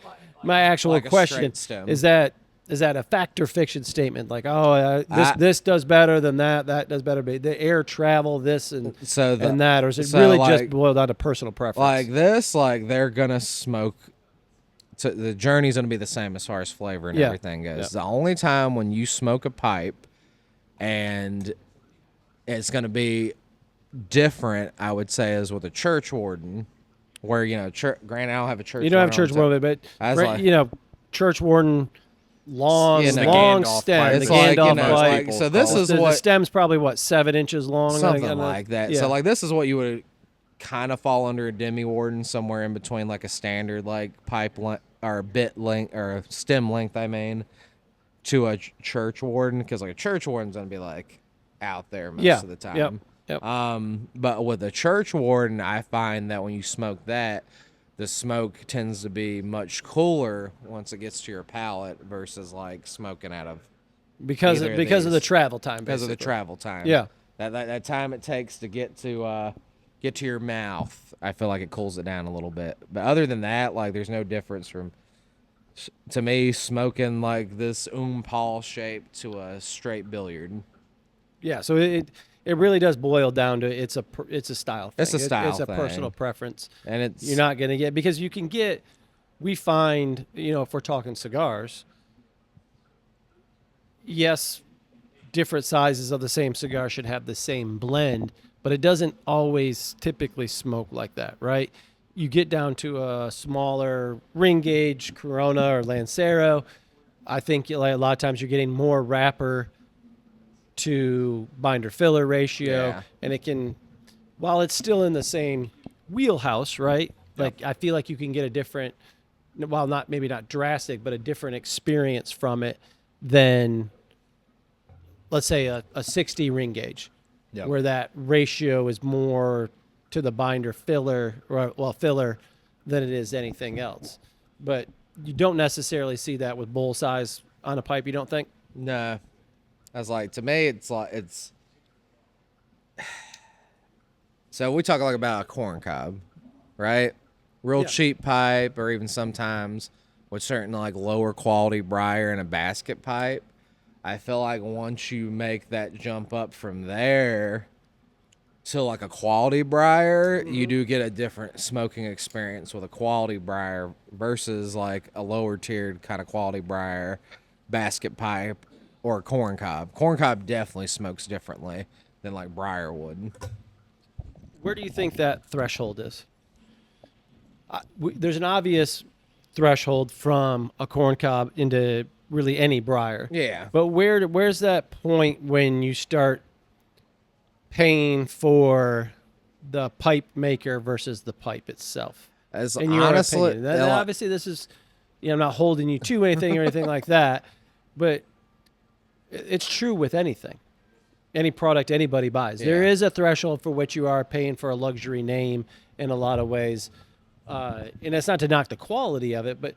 actual Like a question. straight stem. Is that a fact or fiction statement? Like, this does better than that. That does better. But the air travel, this and and that, or is it really just boiled down to personal preference? Like this, like they're gonna smoke. So the journey's gonna be the same as far as flavor and everything goes. The only time when you smoke a pipe, and it's gonna be different, I would say, is with a church warden, where granted I don't have a church. You don't have church warden, but church warden. Long Gandalf stem. pipe. The It's like, Gandalf like, pipe. so this is the what stem's probably 7 inches long, something like that. Yeah. So like this is what you would kind of fall under a demi warden, somewhere in between like a standard like pipe length or bit length or stem length, I mean, to a church warden, because like a church warden's gonna be like out there most of the time. Yep. But with a church warden, I find that when you smoke that, the smoke tends to be much cooler once it gets to your palate versus like smoking out of because of the travel time. because of the basically. travel time. Yeah. That time it takes to get to your mouth, I feel like it cools it down a little bit. But other than that, like there's no difference from, to me, smoking like this Paul shape to a straight billiard. Yeah. So it really does boil down to it's a style thing. It's a style It's a thing. personal preference. And You're not going to get, because you can get, we find, if we're talking cigars, yes, different sizes of the same cigar should have the same blend, but it doesn't always typically smoke like that, right? You get down to a smaller ring gauge Corona or Lancero, I think a lot of times you're getting more wrapper to binder filler ratio, and it can, while it's still in the same wheelhouse, right? Like I feel like you can get a different, well, maybe not drastic, but a different experience from it than, let's say, a 60 ring gauge, where that ratio is more to the binder filler, filler, than it is anything else. But you don't necessarily see that with bowl size on a pipe, you don't think? No. I was like, to me, it's like, so we talk like about a corn cob, right? Real cheap pipe, or even sometimes with certain like lower quality briar in a basket pipe. I feel like once you make that jump up from there to like a quality briar, you do get a different smoking experience with a quality briar versus like a lower tiered kind of quality briar, basket pipe, or a corn cob. Corn cob definitely smokes differently than like briar would. Where do you think that threshold is? There's an obvious threshold from a corn cob into really any briar. Yeah. But where's that point when you start paying for the pipe maker versus the pipe itself? As In your honestly, opinion. Obviously, this is, I'm not holding you to anything or anything like that, but it's true with anything. Any product anybody buys. There is a threshold for which you are paying for a luxury name in a lot of ways. And it's not to knock the quality of it, but,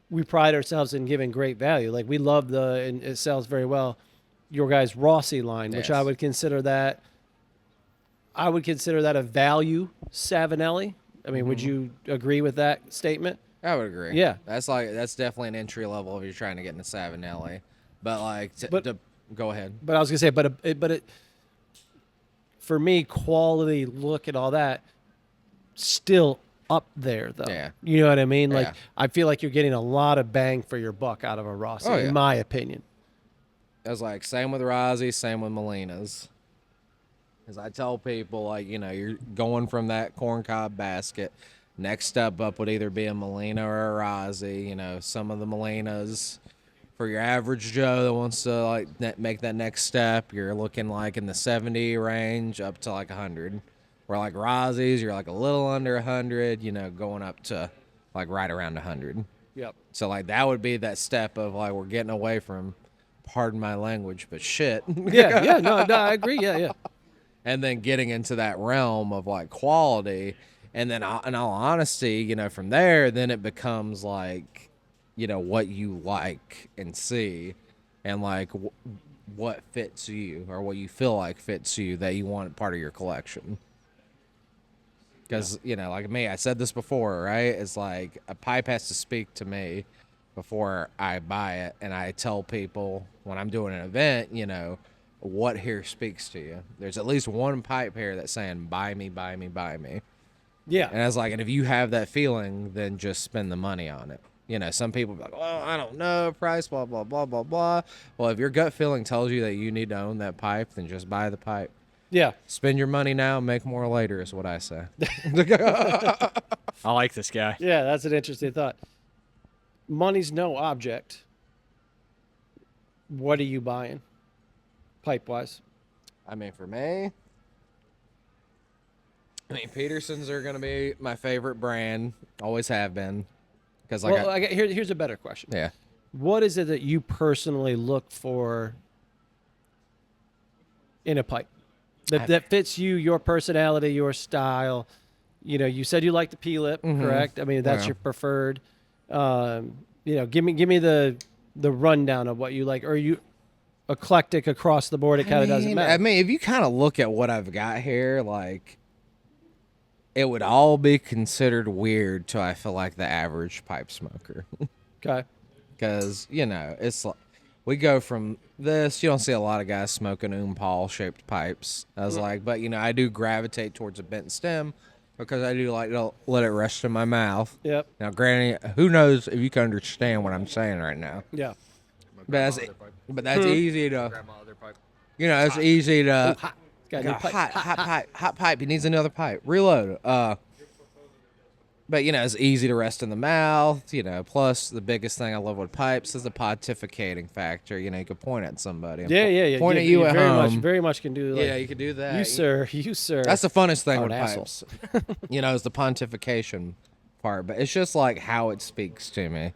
we pride ourselves in giving great value. Like, we love and it sells very well, your guys' Rossi line, which I would consider that a value Savinelli. I mean, would you agree with that statement? I would agree. Yeah. That's definitely an entry level if you're trying to get into Savinelli. But go ahead. But I was gonna say, but for me, quality, look at all that, still up there though. Yeah. You know what I mean? Like, Yeah. I feel like you're getting a lot of bang for your buck out of a Rossi, in my opinion. That's same with Rossi, same with Molina's. As I tell people, you're going from that corncob basket. Next step up would either be a Molina or a Rossi. Some of the Molinas, for your average Joe that wants to make that next step, you're looking in the 70 range up to 100. Where Rossi's, you're a little under 100. Going up to right around 100. Yep. So that would be that step of we're getting away from, pardon my language, but shit. Yeah. No, I agree. Yeah. And then getting into that realm of quality, and then in all honesty, from there, then it becomes what you like and see, and what fits you or what you feel like fits you that you want part of your collection. Because like me, I said this before, right? It's a pipe has to speak to me before I buy it, and I tell people when I'm doing an event, what here speaks to you. There's at least one pipe here that's saying, buy me, buy me, buy me. Yeah. And I was and if you have that feeling, then just spend the money on it. Some people be well, I don't know, price, blah, blah, blah, blah, blah. Well, if your gut feeling tells you that you need to own that pipe, then just buy the pipe. Yeah. Spend your money now, make more later is what I say. I like this guy. Yeah, that's an interesting thought. Money's no object. What are you buying? Pipe-wise. I mean, for me, Petersons are going to be my favorite brand. Always have been. Because here's a better question. Yeah. What is it that you personally look for in a pipe that fits you, your personality, your style? You said you like the P-lip, correct? I mean, that's your preferred. Give me the rundown of what you like. Or are you eclectic across the board? It kind of doesn't matter. I mean, if you kind of look at what I've got here, it would all be considered weird to, I feel like, the average pipe smoker. Okay. Because, it's we go from this. You don't see a lot of guys smoking Paul-shaped pipes. I was but, I do gravitate towards a bent stem because I do like to let it rest in my mouth. Yep. Now, granted, who knows if you can understand what I'm saying right now. Yeah. But that's easy to, it's easy to, Hot. Got a new pipe. hot pipe. He needs another pipe. Reload. But, it's easy to rest in the mouth, plus the biggest thing I love with pipes is the pontificating factor. You can point at somebody. Yeah. Point at you at home. Very much can do. Yeah, you can do that. You sir. That's the funnest thing Oh, with an pipes. Is the pontification part. But it's just how it speaks to me.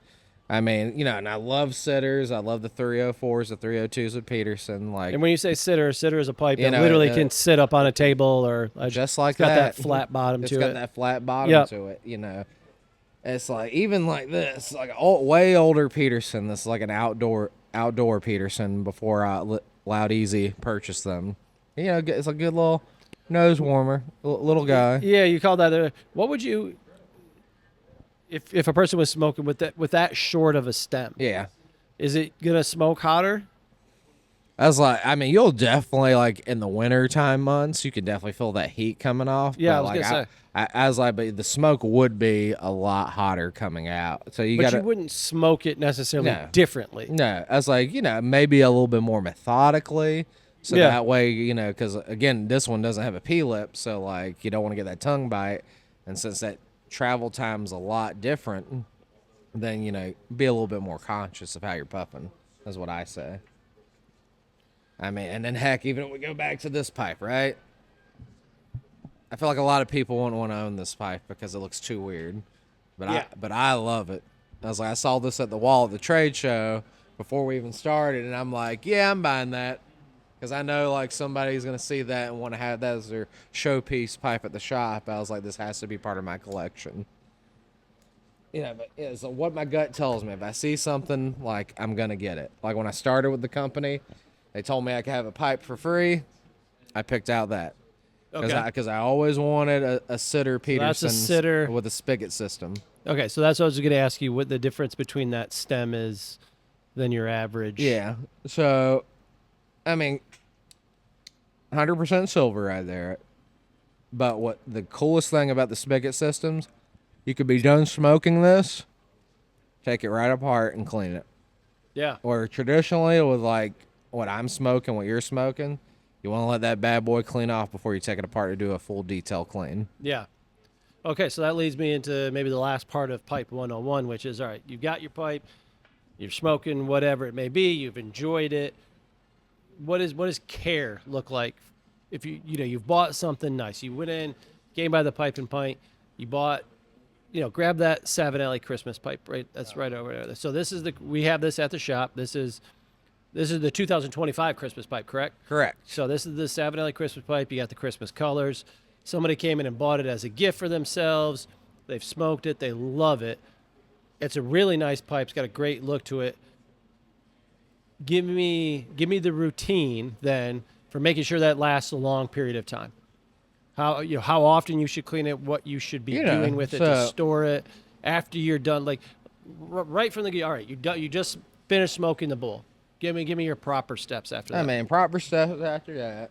I mean, and I love sitters. I love the 304s, the 302s with Peterson. And when you say sitter is a pipe that literally can sit up on a table or just like got that. that flat bottom It's to got it. that flat bottom to it. It's even like this, way older Peterson. This is an outdoor Peterson before Laudisi purchased them. It's a good little nose warmer, little guy. Yeah, you call that. What would you? If a person was smoking with that short of a stem, is it gonna smoke hotter? I was you'll definitely in the winter months, you can definitely feel that heat coming off. Yeah, but I was gonna say. I was but the smoke would be a lot hotter coming out. So you wouldn't smoke it necessarily differently. No, I was maybe a little bit more methodically. So that way, because again, this one doesn't have a P-lip, so you don't want to get that tongue bite, and since that travel time's a lot different, then be a little bit more conscious of how you're puffing. Is what I say. I mean, and then heck, even if we go back to this pipe, right? I feel like a lot of people wouldn't want to own this pipe because it looks too weird. But I love it. I was like, I saw this at the wall at the trade show before we even started, and I'm like, yeah, I'm buying that. Because I know, like, somebody's going to see that and want to have that as their showpiece pipe at the shop. I was like, this has to be part of my collection. But yeah, so what my gut tells me, if I see something, like, I'm going to get it. Like, when I started with the company, they told me I could have a pipe for free. I picked out that. Because I always wanted a Sitter Peterson with a spigot system. Okay, so that's what I was going to ask you, what the difference between that stem is than your average. Yeah. So, I mean, 100% silver right there. But what the coolest thing about the spigot systems, you could be done smoking this, take it right apart and clean it. Yeah. Or traditionally with like what I'm smoking, what you're smoking, you want to let that bad boy clean off before you take it apart to do a full detail clean. Yeah. Okay, so that leads me into maybe the last part of Pipe 101, which is, all right, you've got your pipe, you're smoking whatever it may be, you've enjoyed it. What does care look like if you've bought something nice? You went in, came by the Pipe and Pint, you bought, grab that Savinelli Christmas pipe, right? That's right over there. So we have this at the shop. This is the 2025 Christmas pipe, correct? Correct. So this is the Savinelli Christmas pipe. You got the Christmas colors. Somebody came in and bought it as a gift for themselves. They've smoked it. They love it. It's a really nice pipe. It's got a great look to it. Give me the routine then for making sure that lasts a long period of time. How often you should clean it, what you should be doing with it to store it after you're done. Like right from the all right, you just finished smoking the bowl. Give me your proper steps after that. I mean, proper steps after that.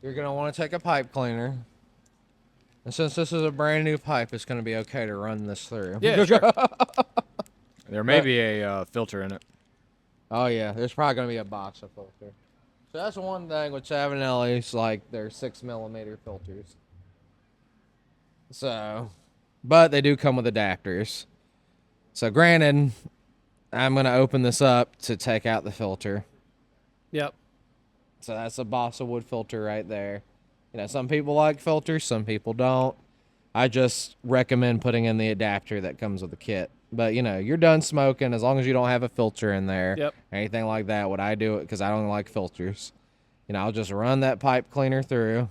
You're gonna want to take a pipe cleaner. And since this is a brand new pipe, it's going to be okay to run this through. Yeah, sure. There may be a filter in it. Oh, yeah. There's probably going to be a box of filter. So that's one thing with Savinelli's, like, they're 6mm filters. So, but they do come with adapters. So, granted, I'm going to open this up to take out the filter. Yep. So that's a balsa wood filter right there. Some people like filters, some people don't. I just recommend putting in the adapter that comes with the kit. But, you're done smoking as long as you don't have a filter in there. Yep. Anything like that. What I do it because I don't like filters. I'll just run that pipe cleaner through.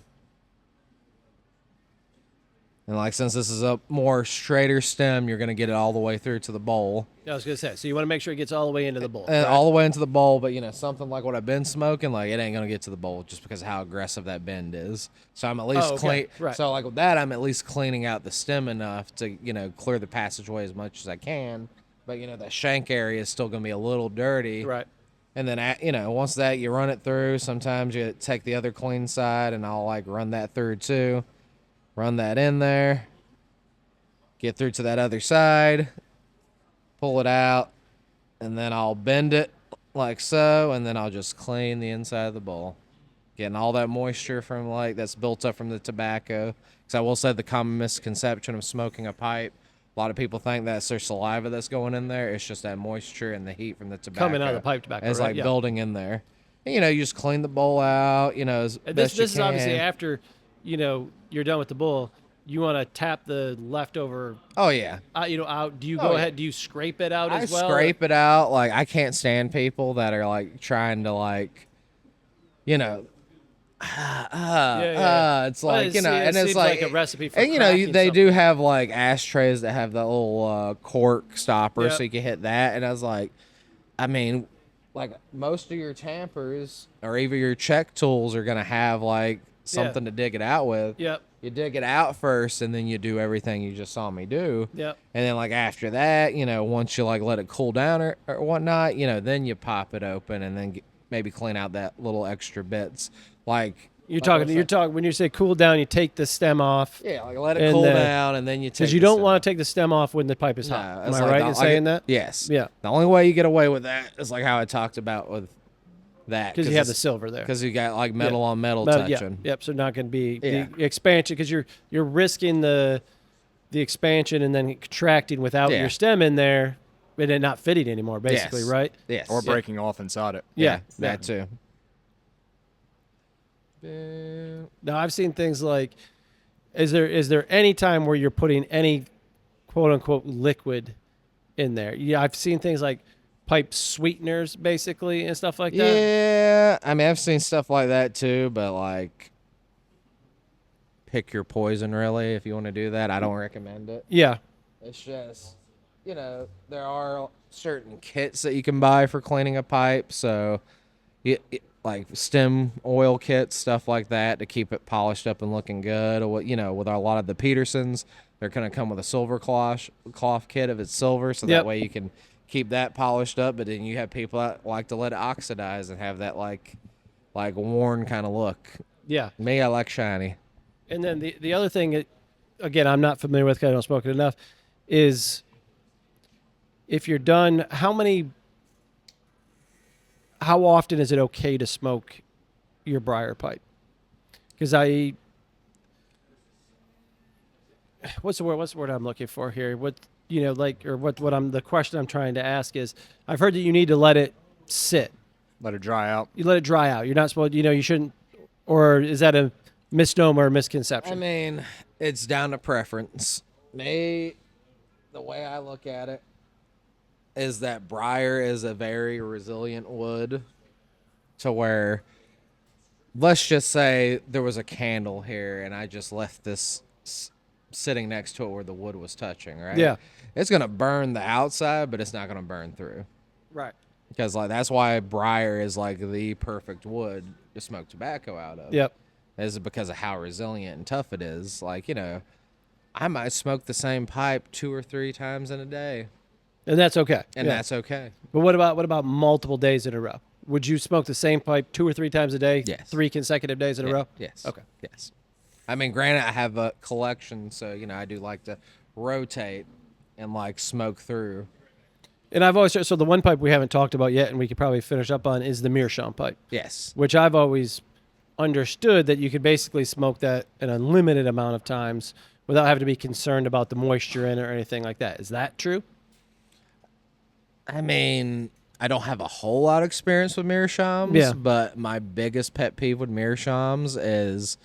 And, like, since this is a more straighter stem, you're going to get it all the way through to the bowl. Yeah, I was going to say, so you want to make sure it gets all the way into the bowl. And all the way into the bowl, but, something like what I've been smoking, like, it ain't going to get to the bowl just because of how aggressive that bend is. So I'm at least clean. Right. So, like, with that, I'm at least cleaning out the stem enough to, clear the passageway as much as I can. But, that shank area is still going to be a little dirty. Right. And then, once that, you run it through. Sometimes you take the other clean side, and I'll, like, run that through, too. Run that in there. Get through to that other side. Pull it out. And then I'll bend it like so. And then I'll just clean the inside of the bowl. Getting all that moisture from, like, that's built up from the tobacco. Because I will say the common misconception of smoking a pipe, a lot of people think that's their saliva that's going in there. It's just that moisture and the heat from the tobacco. Coming out of the pipe tobacco, it's right? like Yeah. building in there. And, you just clean the bowl out, as best you This is can. obviously after, you're done with the bowl. You want to tap the leftover. Oh, yeah. Out. Do you go ahead? Do you scrape it out as well? I scrape it out. Like, I can't stand people that are, like, trying to, like, it's like, and it's like a recipe for and, cracking they do something. have, like, ashtrays that have the little cork stopper Yep. so you can hit that. And I was like, I mean, like, most of your tampers or even your check tools are going to have, like, something to dig it out with. Yep. You dig it out first, and then you do everything you just saw me do. Yep. And then, like, after that, once you, like, let it cool down or whatnot, then you pop it open and then maybe clean out that little extra bits. Like, You're talking when you say cool down, you take the stem off. yeah, like, let it cool down, and then you take Because you don't want to take the stem off when the pipe is hot. Am I right in saying that? Yes. Yeah. The only way you get away with that is, like, how I talked about with that. Because you have the silver there. Because you got, like, metal on metal touching. Yep. So not going to be the expansion because you're risking the expansion and then contracting without your stem in there. and it not fitting anymore, basically, Yes. right? Yes. Or breaking off inside it. Yeah, That too. Now I've seen things like, is there any time where you're putting any quote unquote liquid in there? Yeah, I've seen things like pipe sweeteners, basically, and stuff like that. Yeah, I mean, I've seen stuff like that too, but like, pick your poison, really, if you want to do that. I don't recommend it. Yeah, It's just, there are certain kits that you can buy for cleaning a pipe, so like stem oil kits, stuff like that, to keep it polished up and looking good. Or with a lot of the Petersons, they're gonna come with a silver cloth kit if it's silver, so that way you can keep that polished up. But then you have people that like to let it oxidize and have that like worn kind of look. yeah. Me, I like shiny. And then the other thing, again, I'm not familiar with because I don't smoke it enough, is if you're done, how often is it okay to smoke your briar pipe? Because what's the word I'm looking for here? The question I'm trying to ask is, I've heard that you need to let it sit. Let it dry out. You let it dry out. You're not supposed, you shouldn't, or is that a misnomer or misconception? I mean, it's down to preference. The way I look at it is that briar is a very resilient wood, to where, let's just say there was a candle here and I just left this sitting next to it where the wood was touching, right? Yeah. It's going to burn the outside, but it's not going to burn through. Right. Because that's why briar is like the perfect wood to smoke tobacco out of. Yep. Is because of how resilient and tough it is. Like, I might smoke the same pipe 2 or 3 times in a day. And that's okay. And Yeah. that's okay. But what about multiple days in a row? Would you smoke the same pipe 2 or 3 times a day? Yes. 3 consecutive days in a row? Yes. Okay. Yes. I mean, granted, I have a collection, so, I do like to rotate and, smoke through. And I've always, so the one pipe we haven't talked about yet, and we could probably finish up on, is the meerschaum pipe. Yes. Which I've always understood that you could basically smoke that an unlimited amount of times without having to be concerned about the moisture in it or anything like that. Is that true? I mean, I don't have a whole lot of experience with meerschaums, Yeah. but my biggest pet peeve with meerschaums is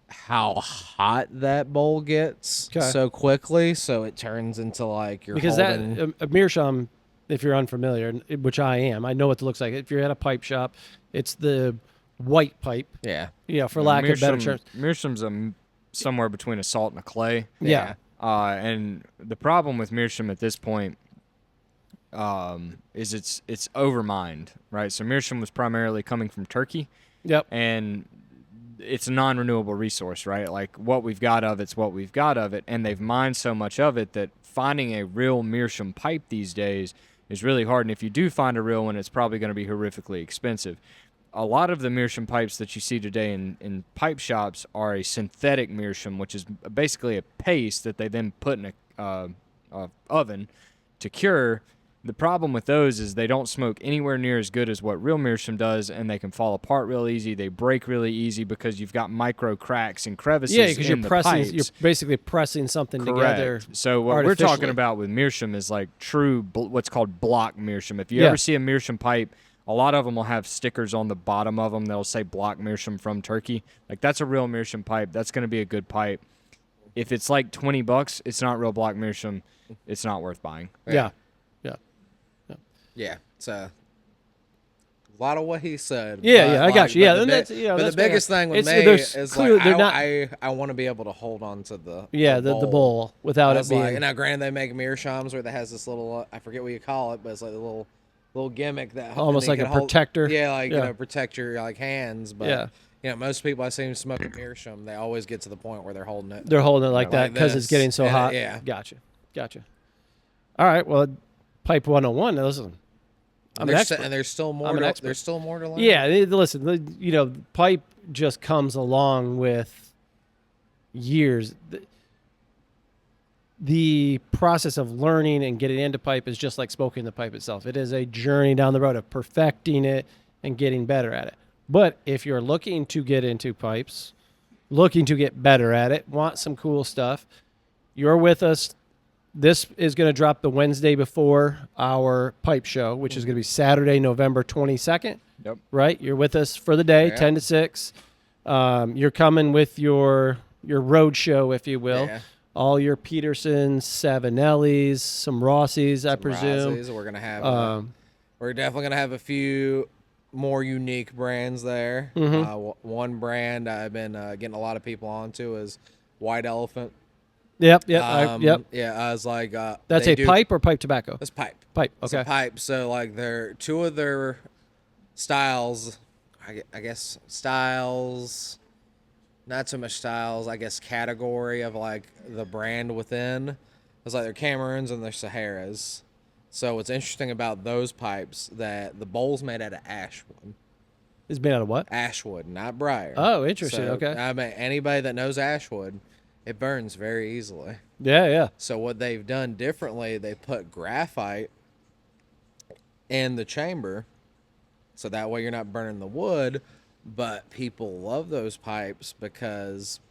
how hot that bowl gets so quickly, so it turns into you're because holding... a meerschaum, if you're unfamiliar, which I am, I know what it looks like. If you're at a pipe shop, it's the white pipe. Yeah. For lack of better terms. Meerschaum's somewhere between a salt and a clay. Yeah. And the problem with meerschaum at this point is it's overmined, right? So meerschaum was primarily coming from Turkey. Yep. And it's a non-renewable resource, right? Like, what we've got of it's what we've got of it, and they've mined so much of it that finding a real meerschaum pipe these days is really hard. And if you do find a real one, it's probably going to be horrifically expensive. A lot of the meerschaum pipes that you see today in pipe shops are a synthetic meerschaum, which is basically a paste that they then put in a oven to cure. The problem with those is they don't smoke anywhere near as good as what real meerschaum does, and they can fall apart real easy. They break really easy because you've got micro cracks and crevices because in the pipes. You're basically pressing something together. So what we're talking about with meerschaum is true what's called block meerschaum. If you ever see a meerschaum pipe, a lot of them will have stickers on the bottom of them. They'll say block meerschaum from Turkey. That's a real meerschaum pipe. That's going to be a good pipe. If it's $20, it's not real block meerschaum. It's not worth buying. Yeah. Yeah, it's a lot of what he said. Yeah, I got you. Yeah, but that's the biggest thing with me is clear, I want to be able to hold on to the bowl without it being. Now, granted, they make meerschaums where that has this little I forget what you call it, but it's like a little gimmick that almost like a protector. Yeah, protect your hands. But yeah. Most people I see smoke a meerschaum, they always get to the point where they're holding it. They're holding it like that because it's getting so hot. Yeah, gotcha. All right, well, pipe 101. Now listen. And there's still more. There's still more to learn. Yeah, listen. Pipe just comes along with years. The process of learning and getting into pipe is just like smoking the pipe itself. It is a journey down the road of perfecting it and getting better at it. But if you're looking to get into pipes, looking to get better at it, want some cool stuff, you're with us This is going to drop the Wednesday before our pipe show, which is going to be Saturday, November 22nd. Yep. Right? You're with us for the day, Yeah. 10 to 6. You're coming with your road show, if you will. Yeah. All your Petersons, Savinellis, some Rossies, I presume. Rosés. We're gonna have. Um, We're definitely gonna have a few more unique brands there. Mm-hmm. One brand I've been getting a lot of people onto is White Elephant. Yep. Yeah, I was like, That's they a pipe or pipe tobacco? That's pipe. Pipe. It's Okay. a pipe. So like, they're two of their styles. I guess styles. Not so much styles. I guess category of like the brand within. It's like their Camerons and their Saharas. So what's interesting about those pipes that the bowl's made out of ashwood. It's made out of what? Ashwood, not briar. Oh, interesting. So, Okay. I mean, anybody that knows ashwood, it burns very easily. Yeah. So what they've done differently, they put graphite in the chamber, so that way you're not burning the wood. But people love those pipes because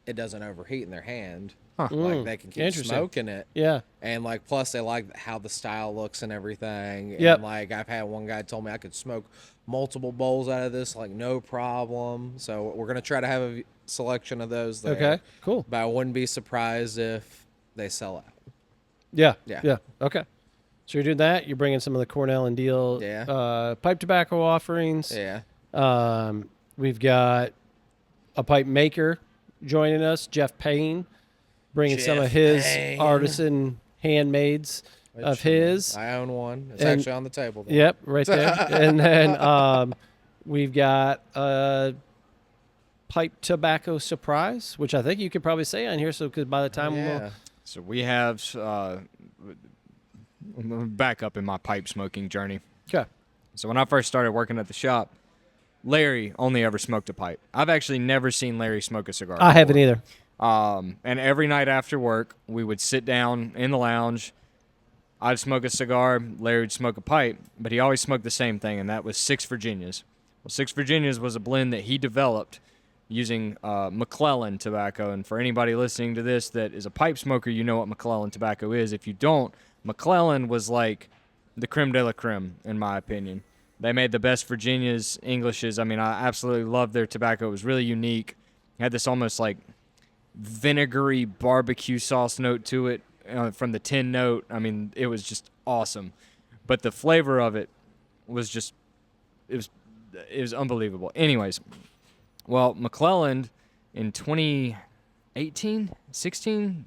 it doesn't overheat in their hand. Like they can keep Interesting. smoking it. Yeah. And like, plus they like how the style looks and everything. Yep. And like, I've had one guy told me I could smoke multiple bowls out of this, like no problem. So we're gonna try to have a selection of those there. Okay. Cool. But I wouldn't be surprised if they sell out. Yeah. Yeah. Okay. So you're doing that. You're bringing some of the Cornell and Deal pipe tobacco offerings. Yeah. We've got a pipe maker joining us, Jeff Payne, bringing some of Jeff his Payne. artisan handmaids of his. I own one. It's And- actually on the table there. Yep, right there. And then we've got a pipe tobacco surprise, which I think you could probably say on here. So, because by the time Yeah. So we have back up in my pipe smoking journey. okay, So when I first started working at the shop, Larry only ever smoked a pipe. I've actually never seen Larry smoke a cigar. I haven't before. either. And every night after work, we would sit down in the lounge. I'd smoke a cigar. Larry would smoke a pipe, but he always smoked the same thing, and that was 6 Virginias. Well, 6 Virginias was a blend that he developed using McClellan tobacco. And for anybody listening to this that is a pipe smoker, you know what McClellan tobacco is. If you don't, McClellan was like the creme de la creme, in my opinion. They made the best Virginias, Englishes. I mean, I absolutely loved their tobacco. It was really unique. It had this almost like vinegary barbecue sauce note to it from the tin note. I mean, it was just awesome. But the flavor of it was just, it was unbelievable. Anyways, well, McClellan in 2018, 16,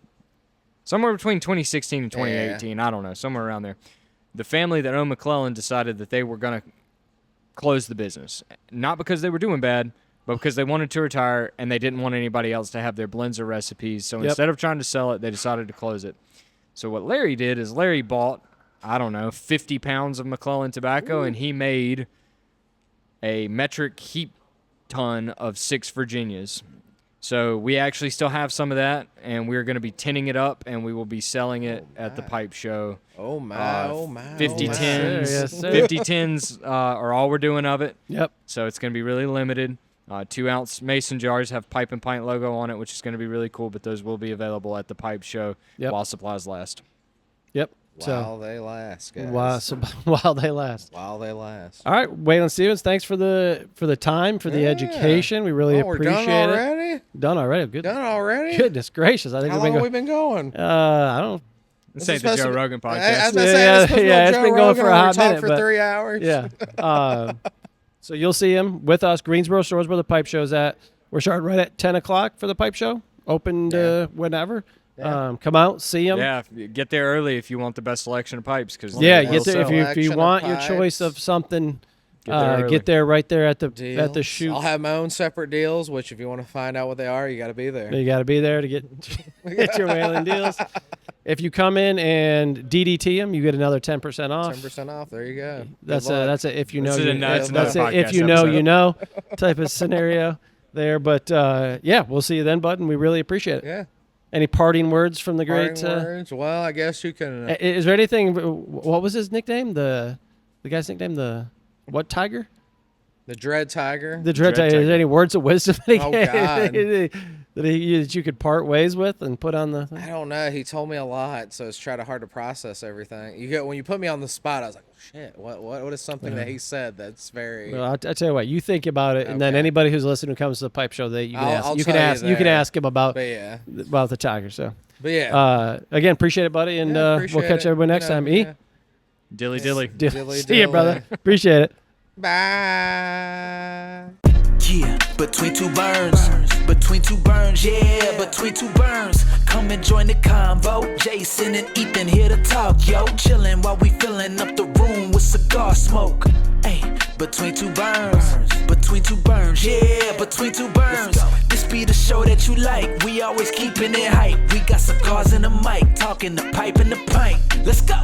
somewhere between 2016 and 2018, I don't know, somewhere around there. The family that owned McClellan decided that they were going to close the business. Not because they were doing bad, but because they wanted to retire and they didn't want anybody else to have their blends or recipes. So instead of trying to sell it, they decided to close it. So what Larry did is Larry bought, 50 pounds of McClellan tobacco, and he made a metric heap ton of 6 Virginias. So we actually still have some of that, and we're going to be tinning it up, and we will be selling it at the pipe show. Oh my. 50 oh my. tins. Yes, sir. 50 tins are all we're doing of it. Yep. So it's going to be really limited. 2-ounce mason jars have Pipe and Pint logo on it, which is going to be really cool, but those will be available at the pipe show while supplies last. Yep. While they last, guys. While they last. While they last. All right, Waylon Stephens, thanks for the time, for the education. We really we're appreciate done it. already? Done already. Good. Done already? Goodness gracious! I think How we've long have we been been going? going. I don't. This ain't the Joe Rogan podcast. I was about to Yeah, say, this was yeah, no it's Joe been going Rogan for a where we hot talked minute, for but- 3 hours. Yeah. So you'll see him with us, Greensboro Stores, where the pipe show's at. We're starting right at 10 o'clock for the pipe show. Open whenever. Yeah. Come out, see them. Yeah, get there early if you want the best selection of pipes. Cause Yeah, they get will there sell. if you Selection of want your pipes. choice of something. Get there early. Get there right there at the Deals. shoot. I'll have my own separate deals, which if you want to find out what they are, you got to be there. You got to be there to get your Waylon deals. If you come in and DDT them, you get another 10% off. 10% off. There you go. That's Good luck. that's a if you know This is you that's that's another it. If podcast you know episode. you know type of scenario there. But yeah, we'll see you then, bud, and we really appreciate it. Yeah. Any parting words from the great? Parting words. Well, I guess you can. Is there anything? What was his nickname? The guy's nickname? The what tiger? The Dread Tiger. The Dread Dread Tiger. Is there Tiger. any words of wisdom? Oh, God. that you could part ways with and put on the thing? I don't know. He told me a lot, so it's hard to process everything. When you put me on the spot, I was like, oh, shit. What is something that he said that's very? Well, I'll tell you what. You think about it, and then Okay. anybody who's listening who comes to the pipe show, that you can ask. I'll You can tell you ask. You can there. ask him about But the tiger. So, but yeah. again, appreciate it, buddy, and we'll appreciate catch it. everybody next time. E. Yeah. Dilly dilly. Dilly See you, brother. Appreciate it. Bye. Yeah, between two burns, yeah, between two burns. Come and join the convo. Jason and Ethan here to talk, yo. Chillin' while we filling up the room with cigar smoke. Hey, between two burns, yeah, between two burns. This be the show that you like. We always keeping it hype. We got cigars and a mic, talking the pipe and the pint. Let's go.